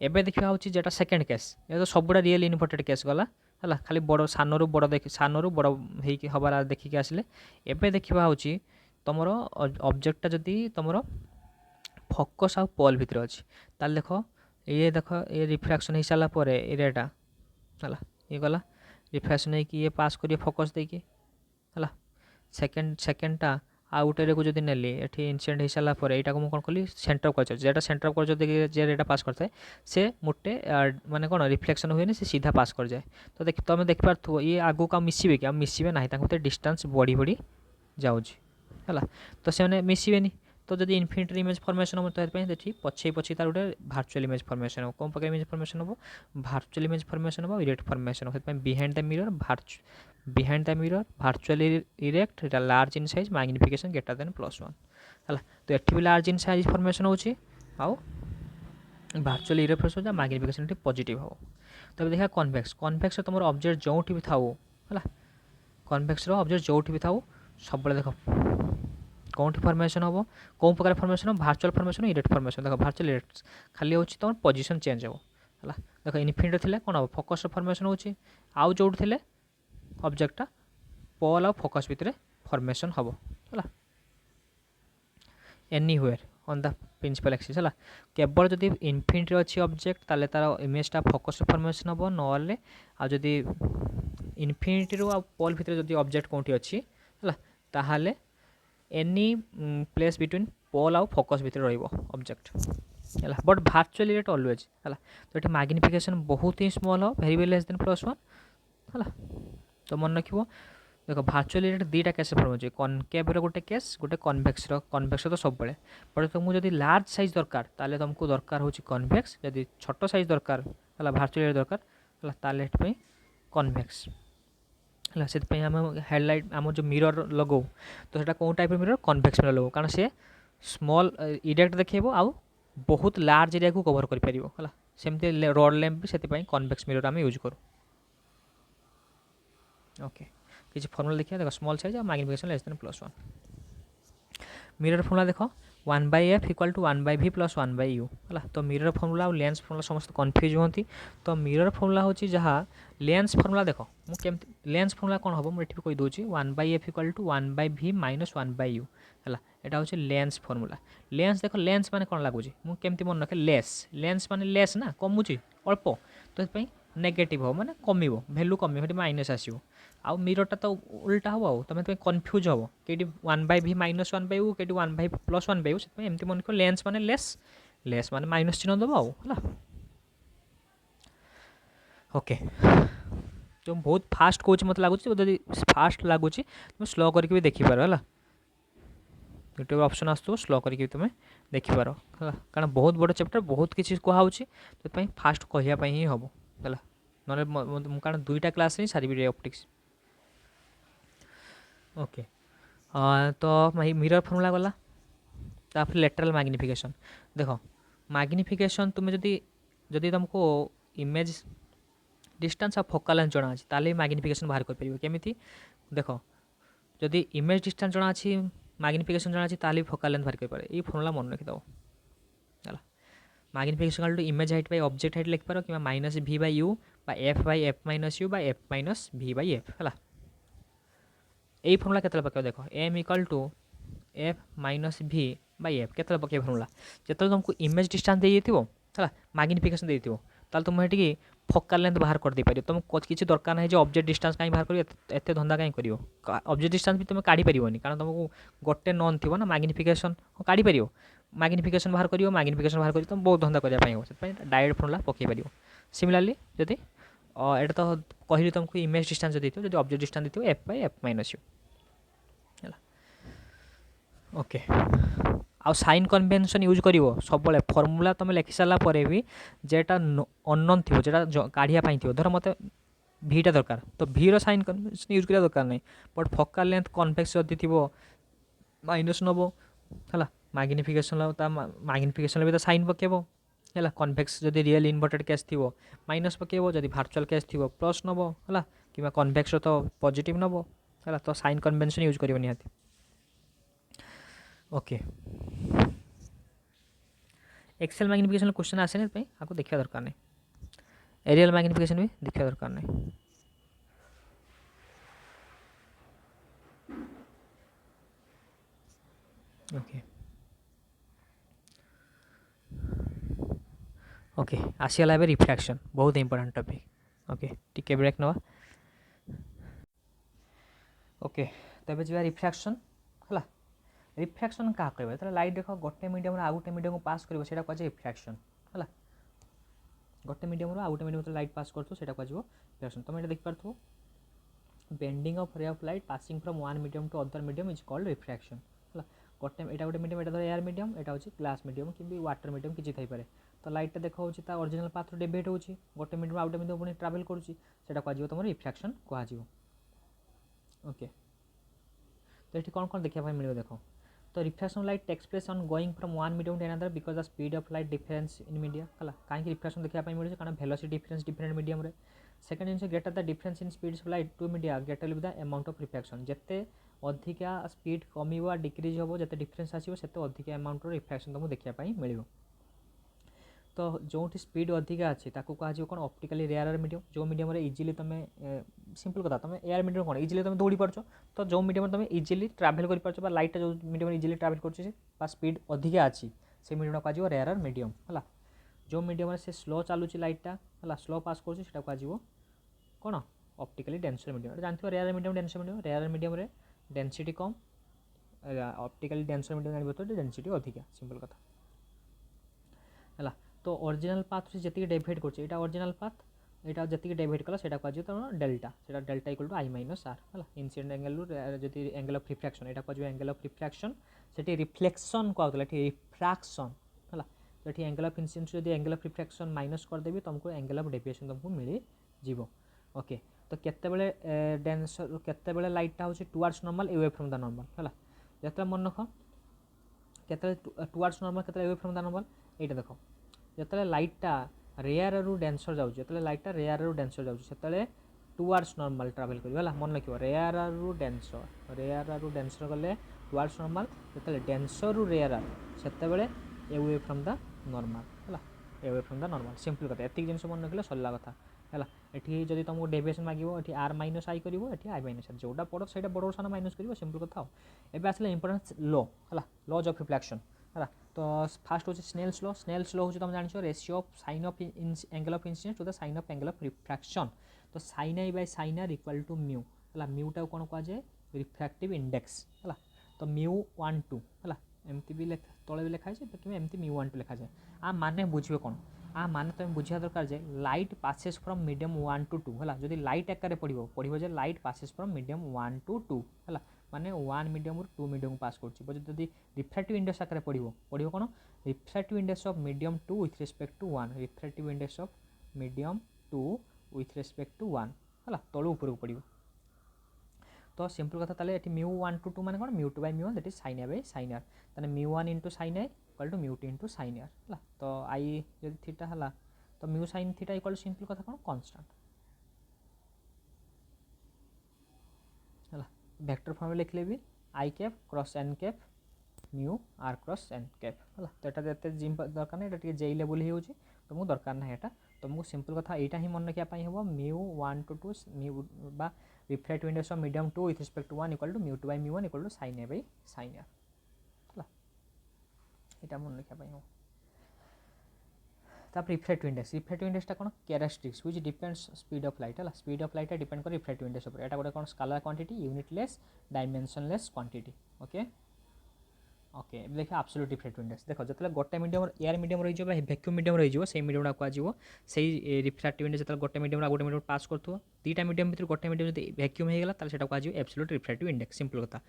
एबे देखिबा होची जेटा सेकंड केस ए तो सबुडा रियल इन्वर्टेड केस गला हला खाली बड़ सानरू बड़ देखि सानरू बड़ हेई कि हबार देखि के आसले एबे देखिबा होची तुमर ऑब्जेक्टटा जदि तुमर फोकस आ पोल भितर अछि ताल देखो ये रिफ्रैक्शन हो सारा पर एरियाटा है ये गला रिफ्रैक्शन है कि ये पास करिए फोकस देकी है सेकेंडटा आउ गोटे को जब नेली ये इनसीडेंट हो सारा पर यहाँ को कौन कली सेंटर ऑफ कर्चर जेटा सेंटर ऑफ कर्चर देखिए जे रेटा पास करता है से मोटे माने कौन रिफ्लेक्शन हुए से सीधा पास कर जाए तो देख तुम देखिपार ये आगू का मिसबे कि मिसबे ना डिस्टेंस बढ़ी बढ़ी जाऊँगी है तो से मिसबे तो जब इनफिनिट इमेज फॉर्मेशन हम तो पछे पछे तार गोटे भार्चुअल इमेज फॉर्मेशन हो कौन प्रकार इमेज फॉर्मेशन हो भार्चुअल इमेज फॉर्मेशन हो इरेक्ट फॉर्मेशन हो behind the mirror virtually erect large in size magnification greater than +1 है तो ये लार्ज इन साइज फॉर्मेशन होची आउ भार्चुअली इरेक्ट हो मैग्निफिकेशन पॉजिटिव हो तब देखा कन्वेक्स तुम ऑब्जेक्ट जो भी था है कन्वेक्स ऑब्जेक्ट जो भी था सब देख कौन फॉर्मेशन हम कौन प्रकार फॉर्मेशन हो भार्चुअल फॉर्मेशन इरेक्ट फॉर्मेशन देखो भार्चुअल इरेक्ट खाली हो तुम पोजिशन चेंज हो है देख इनफिनिट थे कौन हम फोकस फॉर्मेशन हो आउ जो थे ऑब्जेक्टटा पोल आ फोकस भितर फॉर्मेशन हम है anywhere on the principal axis है केवल जदि इनफिनिट अच्छी ऑब्जेक्ट ताले तार इमेजटा फोकस फॉर्मेशन हम नले आदि इनफिनिटी रू आ पोल भितर जदि ऑब्जेक्ट कौटी अच्छी है ताहले एनी प्लेस बिटवीन पोल आउ फोकस भितर रहिबो ऑब्जेक्ट है बट भार्चुअल इरेक्ट ऑलवेज है तो ये मैग्निफिकेशन बहुत ही स्मॉल हो वेरी वेरी लेस देन +1 है तो मन रखिबो देखो भार्चुअल इरेक्ट दुईटा केस फॉर्म होची कनकेव गोटे केस गोटे कन्वेक्स तो सब बेले बट तुमको जदि लार्ज साइज दरकार ताले तुमको दरकार होची कन्वेक्स जदि छोट साइज दरकार है भार्चुअल इरेक्ट दरकार है ताले एट कन्वेक्स है से आम हेडलाइट आम जो मिरर लगो तो सेटा कौन टाइप मिरर कन्वेक्स मिरर लगो कारण से स्मॉल इरेक्ट देखो आउ बहुत लार्ज एरिया को कवर कर पारिबो है सेमती रड लैंप भी से कन्वेक्स मिरर आम यूज करूँ ओके किसी फॉर्मूला देखिए देखो स्मॉल साइज और magnification less than +1 mirror formula देखो 1/f = 1/v + 1/u है तो मिरर फॉर्मूला और लेंस फॉर्मूला समस्त कन्फ्यूज होती तो मिरर फॉर्मूला होची जहाँ लेंस फॉर्मूला देखो मुझे लेंस फॉर्मूला कौन हम मुझे कही दूसरी 1/f = 1/v - 1/u है यहाँ हूँ लेंस फॉर्मूला लेंस देख लेंस माने कौन लगुच मुझे मन रखे लेंस माने लेस ना कमुची अल्प तो नेगेटिव हो माने कम भैल्यू कम माइनस आसो आउ मिररटा तो उल्टा हम आउ तुम कन्फ्यूज हम कि 1/v - 1/u कि 1/v + 1/u से एमती मन को लेंस माने लेस माने माइनस चिन्ह दब आउ है ओके तो बहुत फास्ट कौच मत लगुच जब फास्ट लगुच तुम स्लो करके भी देखिपार है यूट्यूब ऑप्शन आसो स्लो करके तुम देखिपार है कारण बहुत बड़ चैप्टर बहुत किसी कहूँ तो फास्ट कहवाई ही हम है ना कारण दुईटा क्लास ही सारी ऑप्टिक्स ओके तो मिरर फॉर्मूला गला तापर लेटरल मैग्निफिकेशन देखो मैग्निफिकेशन तुम जदि तुमको इमेज डिस्टेंस और फोकल लेंथ जना अच्छी ताले मैग्निफिकेशन बाहर कर पारिबो केमिति देखो जदि इमेज डिस्टेंस जना अच्छी मैग्निफिकेशन जना अच्छी ताले फोकल लेंथ बाहर कर पारे ये फॉर्मूला मन रखि दो है magnification to image height by object height लिख पारो कि -v/u f/f - u f - v/f है यही फॉर्मूला केतले पकेब देखो m = f - v/f केतले पकेब फॉर्मूला जेतले तुमको इमेज डिस्टेंस दे दिथिबो है मैग्निफिकेशन दे दिथिबो ताल तुम हेटी फोकल लेंथ बाहर कर दे पारियो तुम किसी दरकार ना ऑब्जेक्ट डिस्टेंस कहीं बाहर करियो एते धंदा कहीं करियो ऑब्जेक्ट डिस्टेंस भी तुम काढ़ी परियोनी कारण तुमको गोटे नन थी ना मैग्निफिकेशन काढ़ी पारियो मैग्निफिकेशन बाहर करियो मैग्निफिकेशन बाहर करियो तुम बहुत धंदा करने हो से डायरेक्ट फॉर्मूला पकई पारियो सिमिलरली जदि एटा तो कहली तुमको इमेज डिस्टेंस देथिबो जदि ऑब्जेक्ट डिस्टेंस देथिबो f/f - u ओके आउ साइन कन्वेंशन यूज करिवो सब फॉर्मूला तुम लिखि सारा पर भी जेटा अननोन थी जेटा काढ़िया थी धर मत भीटा दरकार तो भी रो साइन कन्वेंशन यूज करा दरकार नहीं बट फोकल लेंथ कन्वेक्स जदि थी माइनस नब है मैग्निफिकेशन मैग्निफिकेशन भी तो साइन पकेब है कन्वेक्स जदि रियल इनवर्टेड केस थी माइनस पकेब जदि वर्चुअल केस थी प्लस नब है कि कन्वेक्स तो पॉजिटिव नब है तो साइन कन्वेंशन यूज कर निहाती ओके एक्सेल मैग्निफिकेशन क्वेश्चन आसे आपको देखा दरकार नहीं एरियल मैग्निफिकेशन भी देखा दरकार नहीं ओके ओके आसीगला ए रिफ्रैक्शन बहुत इंपोर्टेंट टॉपिक ओके टिके ब्रेक नवा ओके तबे जी रिफ्रैक्शन है रिफ्रैक्शन क्या कह लाइट देख गोटे मीडियम आउ गोटे मीडियम पास कर कह रिफ्रैक्शन है गोटे मीडियम आउ गोटे मीडियम लाइट पास कर रिफ्रैक्शन तुम ये देखिपो bending of ray of light passing from one medium to other medium is called refraction है गोटे यहाँ गोटे मीडियम यहाँ एयर मीडियम यहाँ हूँ ग्लास मीडियम कि वाटर मीडियम किसी थी पारे तो लाइट देखा ओरिजिनल पाथ डेविएट हो गोटे मीडियम आउ गोटे मीडियम पुणी ट्रावेल करा कह तुम रिफ्रैक्शन कह ओके तो ये कौन कौन देखा मिले देख तो refraction light takes place on going from one medium to another because the speed of light difference in media है कहीं रिफ्रैक्शन देखा मिले कारण वेलोसिटी डिफरेंस डिफरेंट मीडियम रे सेकेंड जिन greater the difference in speed of light two media greater will be the amount of refraction जिते अधिका speed कम decrease हम जिते डिफरेंस आसो से अधिका अमाउंट रिफ्रैक्शन तुमको देखा मिले तो जो स्पीड अधिका अच्छी कह कौन ऑप्टिकली रेयर मीडियम जो मीडियम इजिली तुम सिंपल कथा तुम एयर मीडियम कौन इजिली तुम दौड़ी पार्छ तो जो मीडियम तुम इजिली ट्रावेल कर पार्छ लाइट जो मीडियम इजिली ट्रावेल कर स्पीड अधिका अच्छी से मीडियम कह रेयर मीडियम है जो मीडियम से स्लो चलुची लाइटा है स्लो पास कर कह कौन ऑप्टिकली डेंसर मीडियम जानते rare medium denser medium rare medium रे डेंसिटी कम ऑप्टिकली डेंसर मीडियम जान तो डेंसिटी अधिका सिंपल कथा है तो ओरिजिनल पाथ से जी डेविएट कर ओरिजिनल पाथ यहाँ जी डेविएट कला से कह तुम डेल्टा से delta equal to I minus R है इनसीडेंट एंगल जी एंगल ऑफ रिफ्रैक्शन यहाँ कह एंगल ऑफ रिफ्रैक्शन से रिफ्लेक्शन कहला रिफ्रैक्शन है तो ये एंगल ऑफ इनसीडेंस जो एंगल ऑफ रिफ्रैक्शन माइनस करदेवी तुमको एंगल ऑफ डेविएशन तुमको मिल जीवो ओके तो केतेबेले डेंसर केतेबेले लाइटा हूँ towards normal away from the normal है जो मन रख केते टुवर्ड्स नॉर्मल केते अवे फ्रॉम द नॉर्मल यहाँ देख जो लाइटा रेयर रु डेंसर जाऊँ जो लाइटा रेयर रु डेंसर जाऊँ से टुवर्ड्स नॉर्मल ट्रावेल कर मन रख रेयर रु डेंसर गले टुवर्ड्स नॉर्मल जो डेंसर रु रेयर से अवे फ्रॉम द नॉर्मल है away from the normal simple कथा एतिक जिन मन रखिले सरला कथा है ये जब तुमको डेविएशन मांग ये आर माइनस आई कर आई माइनस आर जोटा पड़ से बड़ सान माइनस कर सिंपल कथा एवं आसला इंपोर्टेंस लॉ है लॉज ऑफ रिफ्लेक्शन है तो फास्ट हूँ स्नेल्स लॉ हूँ तुम जान ratio of sine of angle of incidence to the sine of angle of refraction तो sine I by sine R equal to mu है म्यूटा कौन कहुए रिफ्रैक्टिव इंडेक्स है तो म्यू 1 2 है एमती भी तले भी लिखाई कि एमती म्यू 1 2 लिखा जाए आ माने बुझे कौन आ माने तुम बुझा दरकार जे light passes from medium 1 to 2 है जदि लाइट आकार पढ़ो जे light passes from medium 1 to 2 है माने 1 मीडियम रु 2 मीडियम पास कर जदि रिफ्रैक्टिव इंडेक्स आकार पढ़ो कौन refractive index of medium 2 with respect to 1 refractive index of medium 2 with respect to 1 है तलू ऊपर पड़ो तो सिंपल कथा ताले म्यू 1 टू 2 माने कौन mu 2 by mu 1 that is sine A by sine R ताने mu 1 into sine A equal to mu 2 into sine are है तो आई जब थीटा है तो mu sine theta equal to simple कथा कौन कांस्टेंट है वेक्टर फॉर्म लिखले भी I cap cross N cap mu R cross N cap है तो ये जिम दरकार ना ये जेई लेवल ही होची तुमको दरकार ना यहाँ तुमको सिंपल कथा यहाँ ही मन रखा हम म्यू 1 टू 2 म्यू बा refractive index of medium 2 with respect to 1 equal to mu 2 by mu 1 equal to sine A by sine are है यहाँ मन रखा हम तब रिफ्रैक्टिव इंडेक्स कौन characteristics which depends speed of light है स्पीड ऑफ लाइट डिपेंड कर refractive index ऊपर एटा गोटे कौन scalar quantity unitless dimensionless quantity okay okay देखिए एब्सोल्यूट रिफ्रैक्टिव इंडेक्स देख जो गोटे मीडियम एयर मीडियम रही वैक्यूम मीडियम रही से मीडियम कह से रिफ्रैक्टिव इंडेक्स जो गोटे मीडियम गोटे मीडियम पास कर दुईटा मीडियम भर गोटे मीडियम जो वैक्यूम होगा तो कह एब्सोल्यूट रिफ्रैक्टिव इंडेक्स सिंपल कथा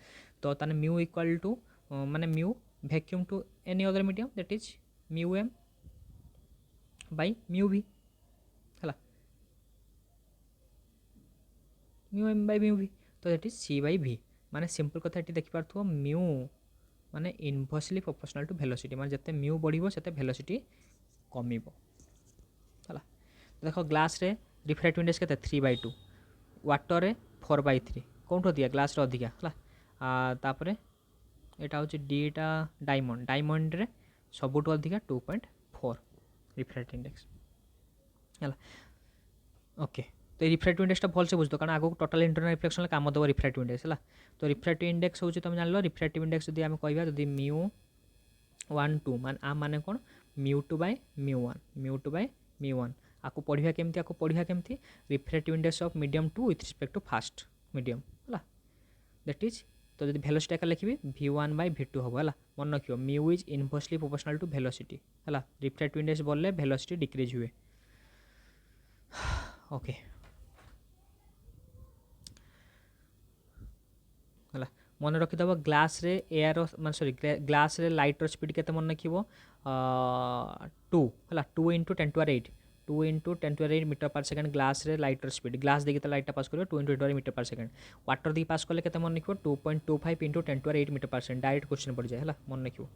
तो ताने म्यू इक्वल टू माने mu vacuum to any other medium that is mu M by mu V है mu M by mu V तो that is C by V माने सिंपल कथा ये देखिपार म्यू माने इनवर्सली प्रोपोर्शनल टू वेलोसिटी माने जते म्यू बढ़िबो सेते वेलोसिटी कमिबो हला देखो ग्लास रे रिफ्रैक्टिव इंडेक्स केते 3/2 वाटर रे 4/3 कोठो दिया ग्लास रे अधिका हला तापरे एटा होची डीटा डायमंड रे सबुठो अधिका 2.4 रिफ्रैक्टिव इंडेक्स हला ओके तो रिफ्रैक्टिव इंडेक्स भल से बुझतो कारण आगो टोटल इंटरनल रिफ्लेक्शन काम दबो रिफ्रैक्टिव इंडेक्स है तो रिफ्रैक्टिव इंडेक्स होची तुम जान लो रिफ्रैक्टिव इंडेक्स जदी हम कहबा जदी म्यू 1 2 माने कोन म्यू 2 बाय म्यू 1 म्यू 1 आको पढ़िया केमती refractive index of medium two with respect to first medium है दैट इज तो जब वेलोसिटी का लिखी v1 बाय v2 हम है मन रखियो mu is inversely proportional to velocity है रिफ्रैक्टिव इंडेक्स बोलले वेलोसिटी डिक्रीज हुए ओके है मन रखिदेव ग्लास रे एयर मान सॉरी ग्लास रे लाइट रो स्पीड केते मन रखिबो 2 है 2 × 10⁸ 2 × 10⁸ मीटर पर सेकेंड ग्लास रे लाइट रो स्पीड ग्लास देखिए लाइट पास करियो 2 × 10⁸ मीटर पर सेकेंड वाटर दी पास कले केते मन रखिबो 2.25 × 10⁸ मीटर पर सेकेंड डायरेक्ट क्वेश्चन पड़ जाए है मन रखिबो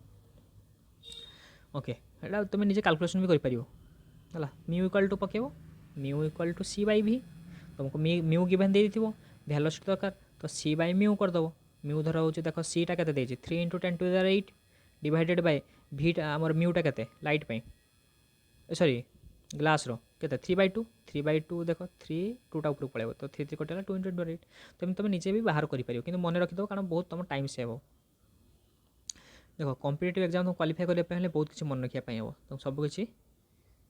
ओके एटा तुम निजे कैलकुलेशन भी कर परियो है म्यू इक्वल टू पकेबो mu equal to C by भी तुमको म्यू गिवन दे दिथिबो वेलोसिटी दरकार तो सी बाई म्यू कर दबो म्यू धर होची देखो सी टा केते देछि 3 × 10⁸ डिवाइडेड बाय v टा हमर म्यू टा केते लाइट पई सॉरी ग्लास रो केते 3/2 देखो 3 2 टा ऊपर पळेबो तो 3 3 कटेला 2 × 10⁸ तुम निजे भी बाहर करि परियो किंतु मन रखि दो कारण बहुत तुम टाइम सेव हो देखो कॉम्पिटिटिव एग्जाम तुम क्वालिफाई करले पहले बहुत किछि मन रखिया पई हो तुम सब किछि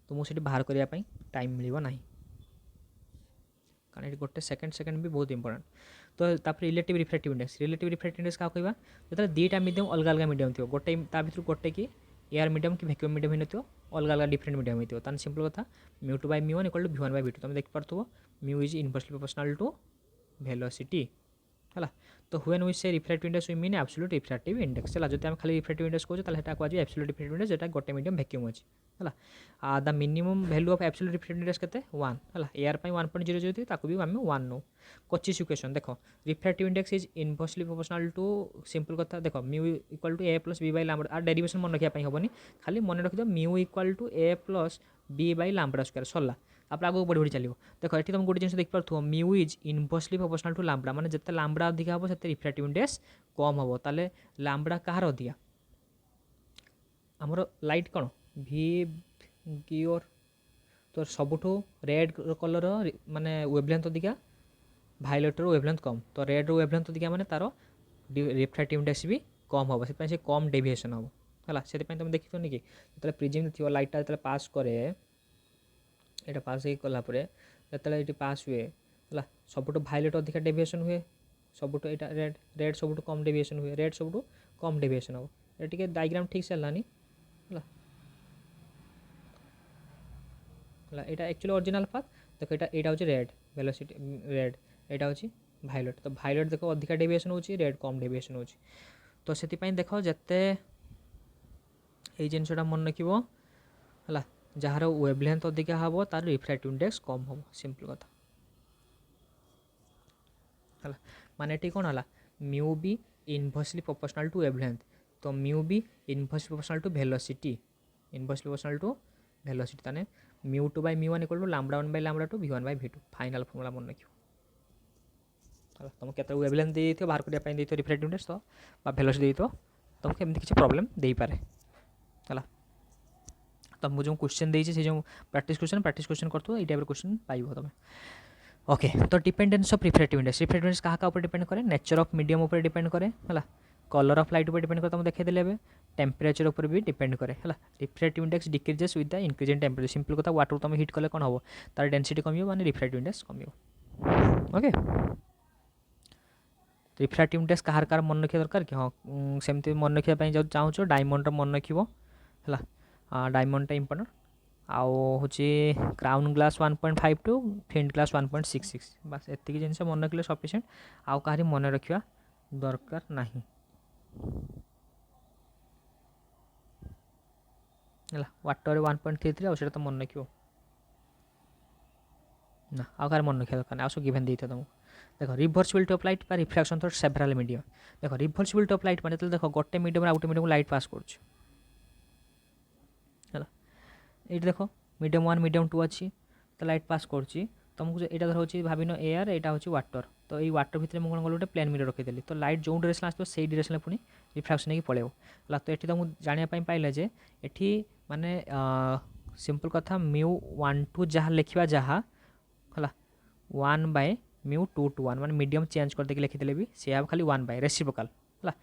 तुमको सेठी बाहर करिया पई टाइम मिलिबो नाही कारण ये गोटे सेकेंड भी बहुत इंपोर्टेंट तो तापर रिलेटिव रिफ्रैक्टिव इंडेक्स क्या कहबा जो दीटा मीडियम अलग अलग मीडियम थी गोटे ता भीतर गोटे कि एयर मीडियम कि वैक्यूम मीडियम ही नथियो अलग अलग डिफरेंट मीडियम होइथियो तान सिंपल कथा mu 2 by mu 1 equal to v1 by v2 तुम देख पारथबो mu is inversely proportional to velocity है तो when we say refractive index we mean absolute refractive index है जब आम खाली रिफ्रैक्टिव इंडेक्स कहूँ तो हेटा कहूँ एब्सोल्यूट रिफ्रैक्टिव इंडेक्स जेटा गोटे मीडियम वैक्यूम अच्छी है the minimum value of absolute refractive index केते 1 है एयर पाई 1.00 थी ताको भी आम 1 नो कोचिस इक्वेशन देखो refractive index is inversely proportional to simple कथा देखो mu equal to A plus B by lambda आ डेरिवेशन मन रखिया हेनी खाली मन रखिद mu equal to A plus B by lambda square सरला आप आगे बढ़ी बढ़ी चलो देखो ये तुम गोटे जिन देख पार mu is inversely proportional to lambda माने जिते लैम्बडा अधिका हम से रिफ्रैक्टिव इंडेक्स कम हम ताले लैम्बडा कहार अधिका आमर लाइट कौन भी गियोर तो सबुठू रेड कलर माने वेवलेंथ अधिका भायोलेट वेवलेंथ कम तो रेड वेवलेंथ अधिका माने तार रिफ्रैक्टिव इंडेक्स भी कम हम से कम डेविएशन हम है से तुम देखी कि जो प्रिज्म थी लाइटा जो पास करे ये पास हो गलापर जो पास हुए है सबुठू भायोलेट अधिका डेविएशन हुए सबुठू यहाँ रेड रेड सबुठू कम डेविएशन हुए रेड सबुठू कम डेविएशन हम ये डायग्राम ठीक से है यहाँ एक्चुअली ओरिजिनल पाथ देखो यहाँ हूँ रेड वेलोसिटी रेड यहाँ हूँ भायोलेट तो भायोलेट देखो अधिका डेविएशन होची रेड कम डेविएशन होची तो से देखो जिते ये जिनसा मन रखिबो है जार वेवलेंथ अधिका हम तार रिफ्रैक्टिव इंडेक्स कम हम सिंपल कथा है माने ये कौन है mu be inversely proportional to wavelength तो mu be inversely proportional to velocity inversely proportional to velocity ताने mu 2 by mu 1 equal to lambda 1 by lambda 2 v1 by v2 final formula मन रखियो है तुम केते वेवलेंथ दे दियो बाहर करिया पई दे दियो रिफ्रैक्टिव इंडेक्स तो बा वेलोसिटी दे दियो तुमको एमती किसी प्रॉब्लम दे पारे है तुमको जो क्वेश्चन देइछि से जो प्रैक्टिस क्वेश्चन करथो ए टाइप क्वेश्चन पाइबो तुम ओके तो डिपेंडेंस ऑफ रिफ्रैक्टिव इंडेक्स कहा ऊपर डिपेंड करे नेचर ऑफ मीडियम ऊपर डिपेंड करे है कलर ऑफ लाइट ऊपर डिपेंड करे तुम देखै देले बे टेम्परेचर ऊपर भी डिपेंड करे है refractive index decreases with the increase in temperature simple कथा वाटर तुम हिट कले कौन हम तार डेंसिटी कमियो माने रिफ्रैक्टिव इंडेक्स कमियो ओके रिफ्रैक्टिव इंडेक्स कहार कार मन रखिया दरकार कि हाँ सेमती मन रखिया पई जो चाहूचो डायमंड मन रखिबो है डायमंड इंपोर्टेंट आउ हूँ क्राउन ग्लास 1.5 टू फिंट ग्लास 1.66 बस एतिक जिन मन रखिले सफिशिएंट आउ कहारी मन रखिया दरकार नहीं है वाटर 1.33 आउ तो मन रखियो ना आउ कहार मन रखिया दरकार आउ सब गिवन देते तुमको देखो reversibility of light reflection through several medium देखो रिभर्सिबिलिटी ऑफ लाइट माने देखो गोटे मीडियम आउ गोटे मीडियम लाइट पास कर ये देख मीडियम 1 मीडियम 2 अच्छी तो लाइट पास कर तुमको यहाँ धर हो भाविन एयर यहाँ हूँ वाटर तो ये वाटर भितर मुझे कौन कल गोटे प्लेन मिरर रखीदेली तो लाइट जो डायरेक्शन आसो से डायरेक्शन पुणी रिफ्राक्शन होगी पड़े तो ये तुमको जानापी पाइले जे ये माने सिंपल कथा म्यू 1 टू जहाँ लिखा जहाँ है 1/μ2 1 माने मीडियम चेंज कर देके लिखिदेले भी से खाली 1 बाय रेसिप्रोकाल है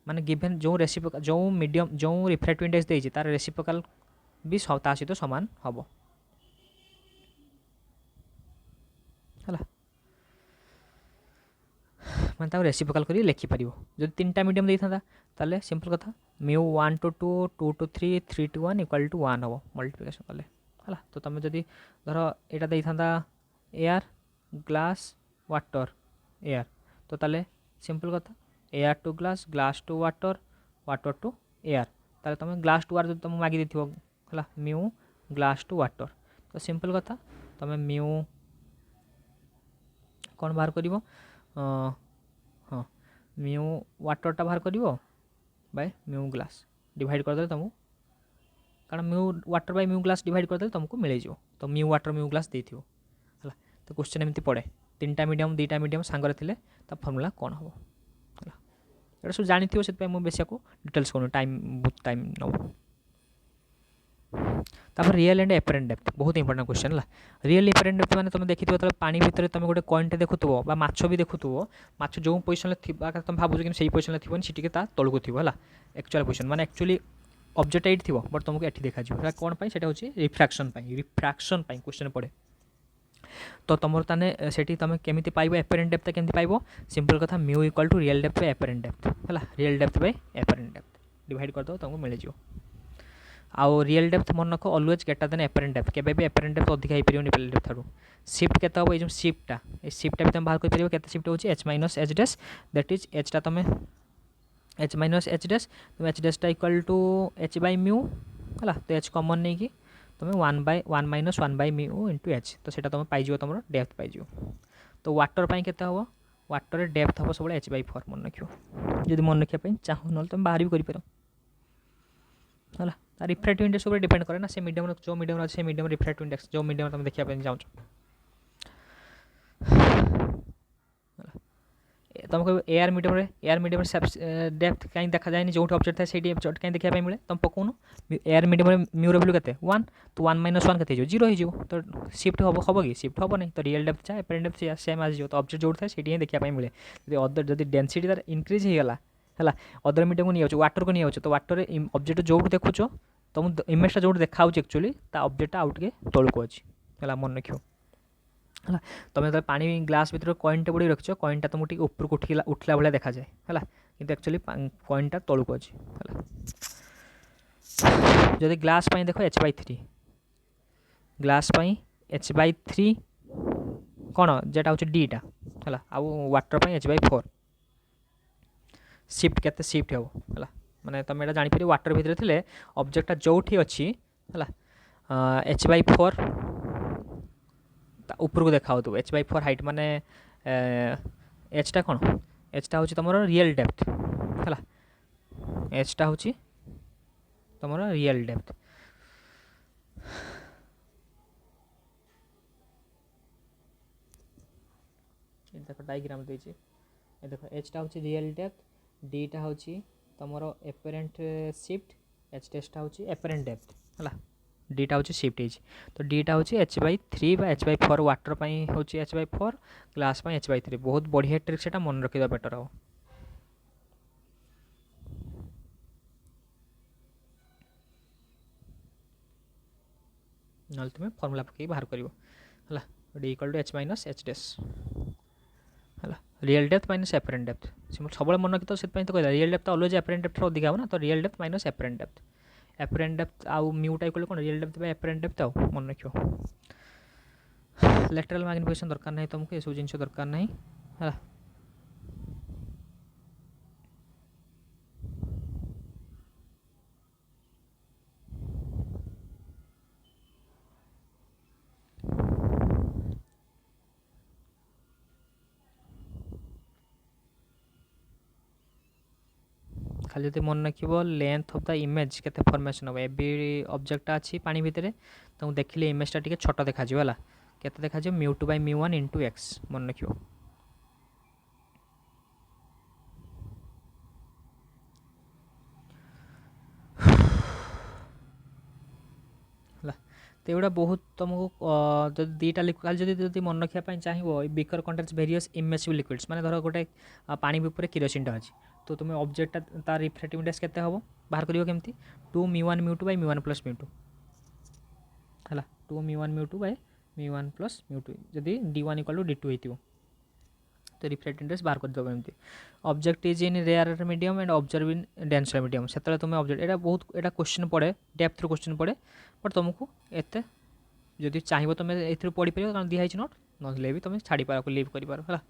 माने गिवन जो रेसिप्रोकाल जो मीडियम जो रिफ्रैक्टिव इंडेक्स देइछि तार रेसिप्रोकाल भी ता सहित सामान हम है मैं रेसिप्रोकाल कर लिखिपर जो 3टा मीडियम देता ताले सिंपल कथा μ1 to 2 2 to 3 3 to 1 equal to 1 हम मल्टीप्लिकेशन कले है तो तुम जदि धर यहाँ देता एयर ग्लास वाटर एयर तो ताले सिंपल कथा air to glass glass to water water to air ताले तुम ग्लास टू वाटर तुम मागी देथिबो है म्यू ग्लास टू वाटर तो सिंपल कथा तुम म्यू कौन बाहर कर हाँ म्यू वाटरटा बाहर कर बाय म्यू ग्लास डिवाइड करदे तुमको कारण mu water by mu glass divide करदे तुमको मिल जाओ तो म्यू वाटर म्यू ग्लास देथिबो है तो क्वेश्चन एमती पड़े 3टा मीडियम 2टा मीडियम सांगरे थिले ता फॉर्मूला कौन हम है ये सब जानी थी से बेस को डिटेल्स कौन टाइम बहुत टाइम नौ तापर रियल एंड एपरेंट डेप्थ बहुत इंपोर्टेंट क्वेश्चन है रियल एपरेंट डेप्थ माने तुम देखिथबो तले पानी भितर तुम गोटे कॉइनटे देखुथबो बा माछ भी देखुथबो माछ जो पोजिशन रे थिबा तुम भाबुछ कि सही पोजिशन रे थिबो सी टिके ता तळको थिबो हला एक्चुअल पोजिशन माने एक्चुअली ऑब्जेक्ट एट थिबो बट तुमको एठी देखा जिवो कोन पई सेटा होची रिफ्रैक्शन पई क्वेश्चन पड़े तो तुम ताने सेठी तुम केमिति पाइबो एपरेंट डेप्थ केमिति पाइबो सिंपल कथा mu equal to real depth by apparent depth हला real depth by apparent depth divide कर दो तुमको मिल जिवो आउ रियल डेप्थ मन रख always greater than apparent depth केबे भी एपरेंट डेप्थ अधिक हो रियल डेप्थ ठारू शिफ्ट केते हो जो शिफ्टटा ए शिफ्टटा भी तुम बाहर कर परिबो केते शिफ्ट होची h - h dash that is h टा तुम h - h डैश तुम h डैश टा equal to h by mu हला तो h कॉमन नहीं कि तुम 1 - 1 बाय म्यू इनटू h तो सेटा तुम पाई जिवो तुम डेप्थ पाई जिवो तो वाटर पई केते हो वाटर रे डेप्थ हो सब h/4 मन रखियो जदि मन रखिया पई चाहो न तुम बाहर भी करि पारो हला रिफ्रैक्टिव इंडेक्स ऊपर डिपेंड करे ना से मीडियम जो मीडियम अच्छे मीडियम रिफ्रैक्टिव इंडेक्स जो मीडियम तुम देखिया पे जाउछ तुमको एयर मीडियम डेप्थ कहीं देखा जाए जो ऑब्जेक्ट था से ऑब्जेक्ट कहीं देखा मिले तुम पकाउन एयर मीडियम म्यू रो वैल्यू केते 1 तो 1 - 1 केते 0 हो जिवो तो शिफ्ट हम कि शिफ्ट हम नहीं तो रियल डेप्थ चाहे एपरेंट डेप्थ सेम आ जिवो तो ऑब्जेक्ट जो था से देखा मिले जदि अदर जदि डेंसिटी तार इंक्रीज हो गला है अदर मीडियम को नहीं वाटर को नहीं तो वाटर ऑब्जेक्ट जो देखुच तुम इमेजटा जो देखा एक्चुअली ऑब्जेक्ट आउ टे तौक अच्छी है मन रख है तुम जो पानी ग्लास भर कॉइनटे बुड़ी रखिच कॉइनटा तुमको ऊपर को उठला भाया देखा जाए है कि एक्चुअली कॉइनटा तौक अच्छी है जदि ग्लास देख h/3 ग्लास h/3 कौन जेटा हूँ डीटा है आउ वाटर h/4 शिफ्ट केते शिफ्ट हो है माने तुम यहाँ जापर वाटर भितर थे ऑब्जेक्टा जो अच्छी है h/4 ऊपर को देखा हो h/4 हाइट माने एचटा कौन एचटा हूँ तुम रियल डेप्थ है एचटा हूँ तुम रियल डेप्थ देख डायग्राम देछि देख एचटा हूँ रियल डेप्थ डीटा हूँ तुम एपरेंट शिफ्ट एच टेस्टा हूँ एपरेंट डेप्थ है डीटा हूँ शिफ्ट हो तो डीटा हूँ h/3 बा h/4 वाटर हूँ h/4 ग्लास h/3 बहुत बढ़िया ट्रिक से मन रखिद बेटर हो ना तुम फर्मूला पकई बाहर कर D equal to h - h dash है real depth minus apparent depth सब मन रखी तो से तो कहला real depth always apparent depth अधिक हो ना तो real depth minus apparent depth आउ म्यूटा इक्वल कौन real depth by apparent depth आउ मन रखियो लेटरल मैग्निफिकेशन दरकार नहीं तुमको ये सब जिन दरकार नहीं है खाली जब मन रख लेंथ ऑफ द इमेज के फॉर्मेशन हम एबी ऑब्जेक्टटा अच्छी पानी भितर तो देखिले इमेजटा टी छोट देखा है केते देखा μ2 by μ1 इंटू एक्स मन रख तो एगुड़ा बहुत तुमको जो दीटा लिक्विड जब मन रखापी चाहिए beaker contains various emissive liquids माने धर गोटे पानी ऊपर किरोसिनटा अच्छी तो तुम ऑब्जेक्टटा तार रिफ्लेक्टिव इंडेक्स केते हबो बाहर करियो केमती 2 μ1 μ2 by μ1 प्लस μ2 है 2 μ1 μ2 by μ1 प्लस μ2 जदि d1 = d2 होइतिबो तो रिफ्लेक्ट इंडेक्स बाहर कर दबो एमती object is in rare medium and observe in denser medium सेतले तुम ऑब्जेक्ट एटा बहुत एटा क्वेश्चन पड़े डेप्थ रो क्वेश्चन पड़े बट तुमको एते जदि चाहिए तुम ए पढ़ी पार कारण दिखाई नोट ना भी तुम छाड़ी पार लिव कर पार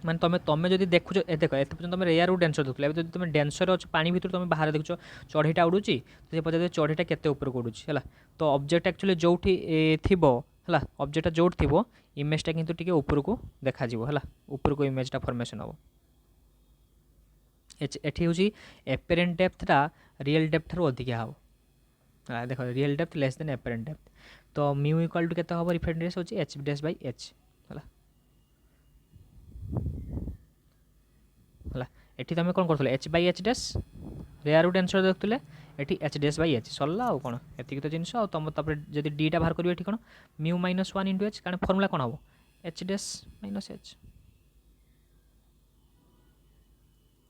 माने तुम जब देखुच देख एत पर्यटन तुम रेयर डेंसर देखुल ए तुम डेंसर अच्छे पानी भितर तुम बाहर देखुच चढ़ीटा उड़ूची तो पचार चढ़ीटा केते ऊपर उड़ूची है तो ऑब्जेक्ट एक्चुअली जो थी है ऑब्जेक्ट जो थी इमेजटा किंतु टिके ऊपर को देखा है ऊपर को इमेजटा फॉर्मेशन हम एठी हूँ एपेरेंट डेप्थटा रियल डेप्थ रू अधिका हम देख real depth less than apparent depth तो म्यू इक्वल टू केते हम रिफ्लेक्ट इंडेक्स होची एच डैश बाय एच है एठी तुम कौन कर H by H dash rare denser देखुले एठी एच डैश बाय एच सरला आउ कौन एतिक तो जिनस आ तुम जब डीटा बाहर करियो एठी कौन म्यू माइनस 1 इंटू एच कारण फर्मुला कौन हम एच डैश माइनस एच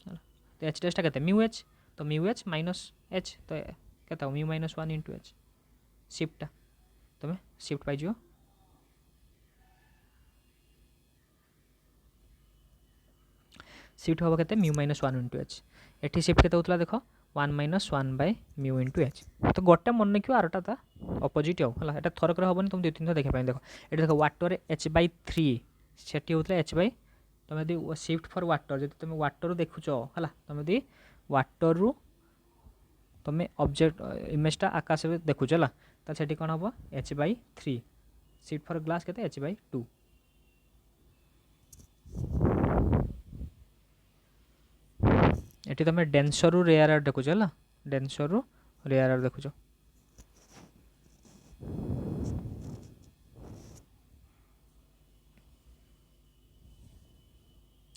तो एच डैशटा केते म्यू एच तो म्यू एच माइनस एच तो केते म्यू माइनस 1 इंटू एच शिफ्टटा तुम शिफ्ट पाई जियो शिफ्ट हम के mu minus 1 into H eighty shift के होता देख 1 minus 1 by mu into H तो गोटे मन रखियो आरटा ता अपोजिट है एटा थरक हेनी तुम 2-3 थर देखा देख ये देख वाटर एच बाय 3 से होता एच बाय तुम यदि शिफ्ट फॉर वाटर जब तुम वाटर देखुच है तुम यदि वाटर रु तुम ऑब्जेक्ट इमेजटा आकाश में देखुच है तो से कौन हम H by 3 shift for glass के एच बाय 2 एटी तुम डेंसर रु रेयर देखुच है डेंसर रु रेयर देखुच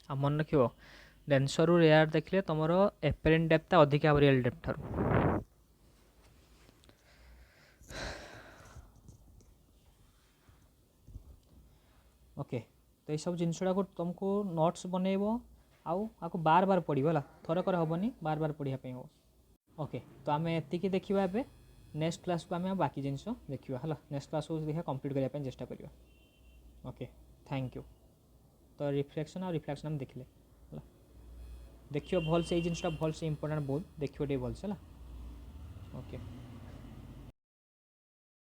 आ मन रख डेंसर रु रेयर देखले तुम एपेरेंट डेप्थ अधिक रियल डेप्थ ठार ओके तो ये सब जिनसा को तुमको नोट्स बनइब आउ बार बार पढ़ो है थरकर हेनी बार बार पढ़ापी हम ओके तो आम एति देखा ए नेक्स्ट क्लास को आम बाकी जिन देखा है नेक्स्ट क्लास को देखा कंप्लीट करने चेष्टा करवा ओके थैंक यू तो रिफ्लेक्शन और रिफ्लेक्शन हम देखले देखियो भल से जिनसा भल से इंपोर्टेंट बहुत देखियो भल से ओके।